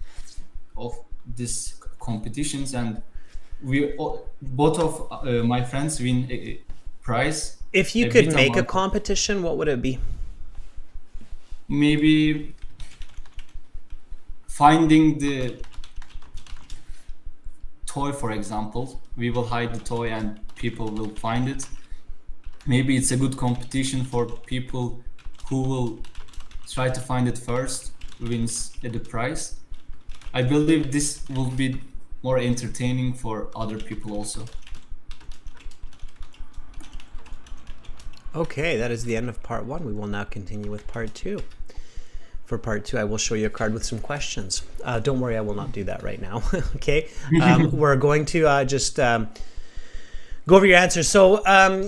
of these competitions, and both of my friends win a prize. If you A could bit make a amount. competition, what would it be? Maybe finding the toy, for example. We will hide the toy and people will find it. Maybe it's a good competition for people who will try to find it first, wins the prize. I believe this will be more entertaining for other people also. Okay, that is the end of part 1. We will now continue with part 2. For part 2, I will show you a card with some questions. Don't worry, I will not do that right now. Okay, we're going to just go over your answers. So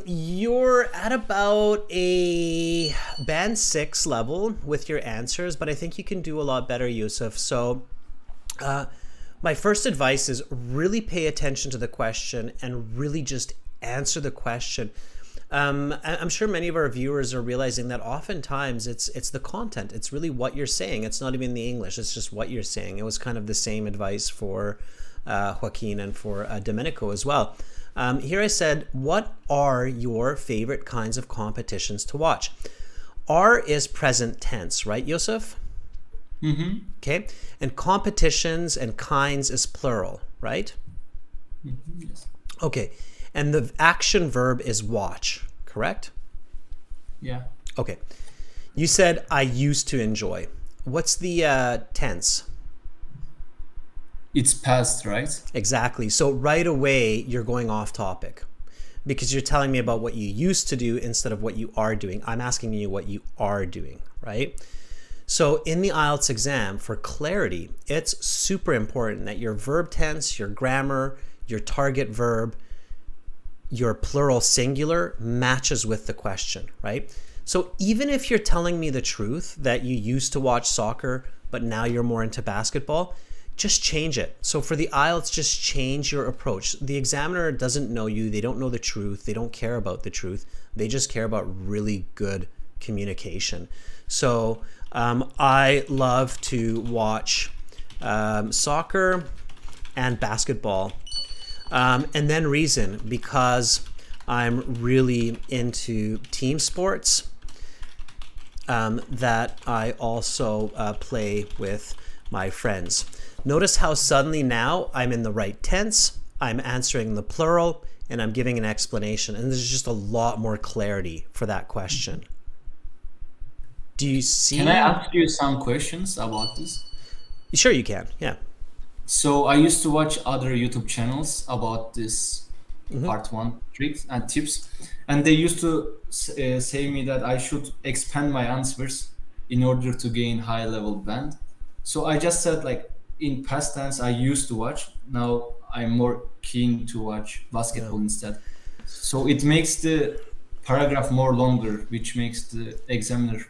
you're at about a band 6 level with your answers, but I think you can do a lot better, Yusuf. So my first advice is really pay attention to the question and really just answer the question. I'm sure many of our viewers are realizing that oftentimes it's the content. It's really what you're saying. It's not even the English. It's just what you're saying. It was kind of the same advice for Joaquin and for Domenico as well. Here I said, what are your favorite kinds of competitions to watch? R is present tense, right, Yusuf? Mm-hmm. Okay. And competitions and kinds is plural, right? Mm-hmm. Yes. Okay. And the action verb is watch, correct? Yeah. Okay. You said, I used to enjoy. What's the tense? It's past, right? Exactly. So right away, you're going off topic because you're telling me about what you used to do instead of what you are doing. I'm asking you what you are doing, right? So in the IELTS exam, for clarity, it's super important that your verb tense, your grammar, your target verb, your plural singular matches with the question, right? So even if you're telling me the truth that you used to watch soccer, but now you're more into basketball, just change it. So for the IELTS, just change your approach. The examiner doesn't know you. They don't know the truth. They don't care about the truth. They just care about really good communication. So I love to watch soccer and basketball. And then reason, because I'm really into team sports, that I also play with my friends. Notice how suddenly now I'm in the right tense, I'm answering the plural, and I'm giving an explanation. And there's just a lot more clarity for that question. Do you see? Can I ask you some questions about this? Sure, you can. Yeah. So I used to watch other YouTube channels about this part 1 tricks and tips, and they used to say me that I should expand my answers in order to gain high level band. So I just said, like, in past tense I used to watch. Now I'm more keen to watch basketball instead. So it makes the paragraph more longer, which makes the examiner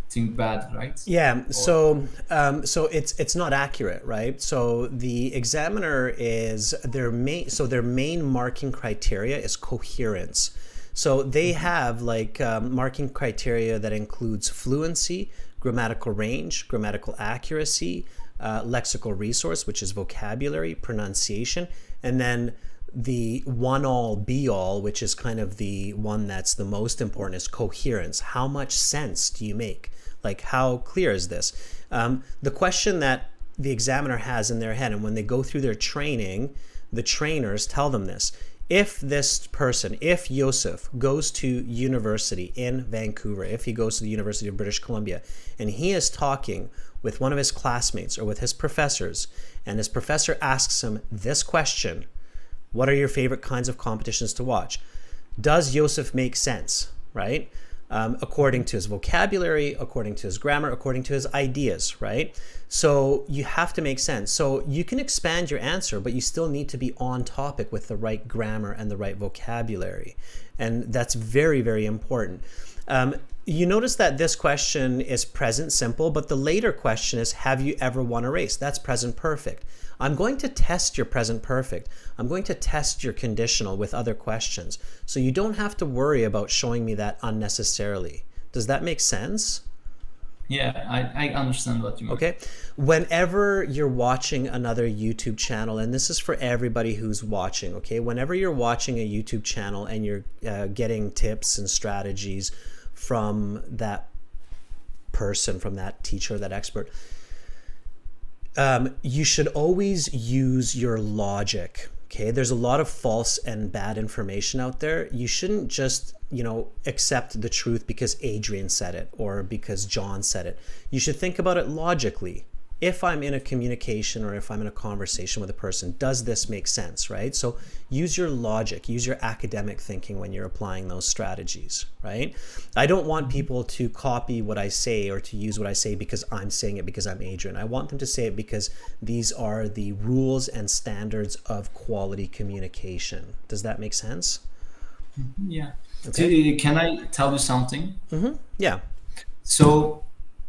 think bad, right? Yeah. So it's not accurate, right? So the examiner is their main marking criteria is coherence. So they have like marking criteria that includes fluency, grammatical range, grammatical accuracy, lexical resource, which is vocabulary, pronunciation, and then the one all be all, which is kind of the one that's the most important, is coherence. How much sense do you make? Like, how clear is this? The question that the examiner has in their head, and when they go through their training, the trainers tell them this. If this person, if Yusuf goes to university in Vancouver, if he goes to the University of British Columbia, and he is talking with one of his classmates or with his professors, and his professor asks him this question, what are your favorite kinds of competitions to watch? Does Yusuf make sense, right? according to his vocabulary, according to his grammar, according to his ideas, right? So you have to make sense. So you can expand your answer, but you still need to be on topic with the right grammar and the right vocabulary. And that's very, very important. You notice that this question is present simple, but the later question is, have you ever won a race? That's present perfect. I'm going to test your present perfect. I'm going to test your conditional with other questions. So you don't have to worry about showing me that unnecessarily. Does that make sense? Yeah, I understand what you mean. Okay. Whenever you're watching another YouTube channel, and this is for everybody who's watching, okay? Whenever you're watching a YouTube channel and you're getting tips and strategies from that person, from that teacher, that expert, you should always use your logic. Okay, there's a lot of false and bad information out there. You shouldn't just, accept the truth because Adrian said it or because John said it. You should think about it logically. If I'm in a communication or if I'm in a conversation with a person, does this make sense, right? So use your logic, use your academic thinking when you're applying those strategies, right? I don't want people to copy what I say or to use what I say because I'm saying it because I'm Adrian. I want them to say it because these are the rules and standards of quality communication. Does that make sense? Yeah. Okay. Can I tell you something? Yeah. So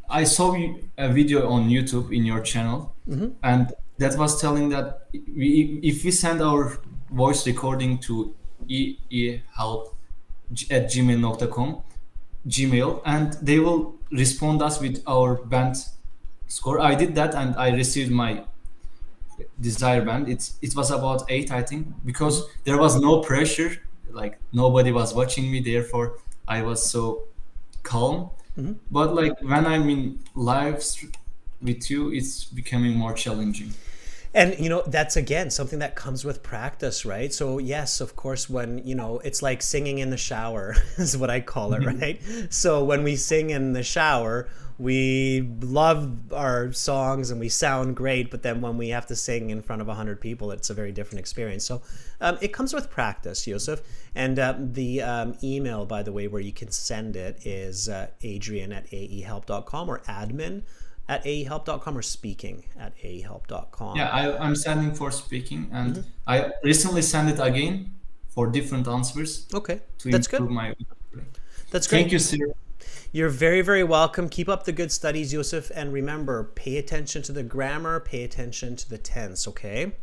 I saw a video on YouTube in your channel, and that was telling that if we send our voice recording to eehelp@gmail.com, Gmail, and they will respond us with our band score. I did that, and I received my desired band. It was about 8, I think, because there was no pressure, like nobody was watching me. Therefore, I was so calm. But like when I'm in live with you, it's becoming more challenging. And that's again something that comes with practice, right? So yes, of course, when it's like singing in the shower is what I call it, right? So when we sing in the shower, we love our songs and we sound great, but then when we have to sing in front of 100 people, it's a very different experience. So it comes with practice, Yusuf. And the email, by the way, where you can send it is adrian@aehelp.com or admin@aehelp.com or speaking@aehelp.com. Yeah, I'm sending for speaking, and I recently sent it again for different answers. Okay, to that's improve good. That's great. Thank you, sir. You're very, very welcome. Keep up the good studies, Yusuf. And remember, pay attention to the grammar, pay attention to the tense, okay?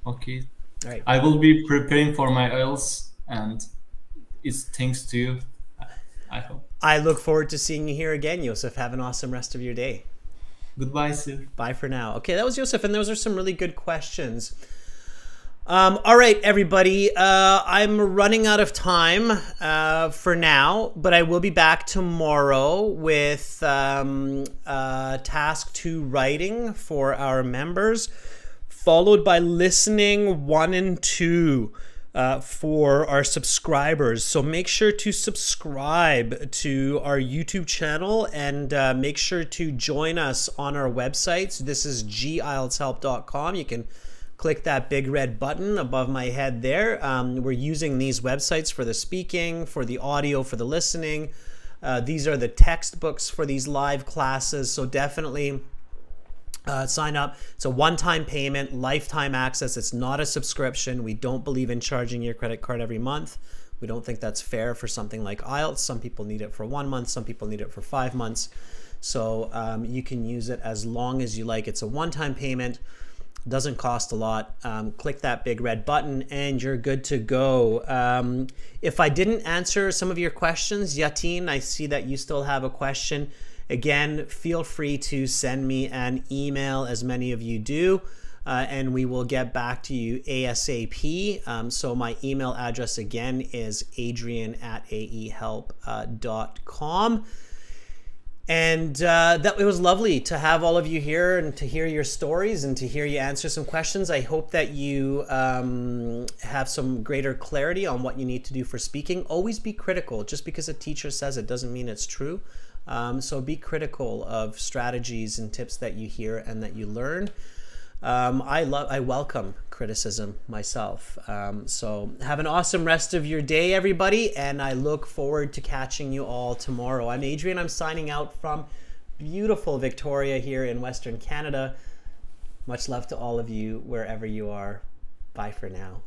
Okay. All right. I will be preparing for my IELTS, and it's thanks to you, I hope. I look forward to seeing you here again, Yusuf. Have an awesome rest of your day. Goodbye, sir. Bye for now. Okay, that was Yusuf, and those are some really good questions. All right, everybody. I'm running out of time for now, but I will be back tomorrow with task 2 writing for our members, followed by listening 1 and 2 for our subscribers. So make sure to subscribe to our YouTube channel and make sure to join us on our websites. This is gieltshelp.com. You can click that big red button above my head there. We're using these websites for the speaking, for the audio, for the listening. These are the textbooks for these live classes. So definitely sign up. It's a one-time payment, lifetime access. It's not a subscription. We don't believe in charging your credit card every month. We don't think that's fair for something like IELTS. Some people need it for 1 month. Some people need it for 5 months. So you can use it as long as you like. It's a one-time payment. Doesn't cost a lot. Click that big red button and you're good to go. If I didn't answer some of your questions, Yatin, I see that you still have a question. Again, feel free to send me an email, as many of you do, and we will get back to you ASAP. So my email address again is adrian@aehelp.com. And it was lovely to have all of you here and to hear your stories and to hear you answer some questions. I hope that you have some greater clarity on what you need to do for speaking. Always be critical. Just because a teacher says it doesn't mean it's true. So be critical of strategies and tips that you hear and that you learn. I welcome criticism myself. So have an awesome rest of your day, everybody, and I look forward to catching you all tomorrow. I'm Adrian. I'm signing out from beautiful Victoria here in Western Canada. Much love to all of you wherever you are. Bye for now.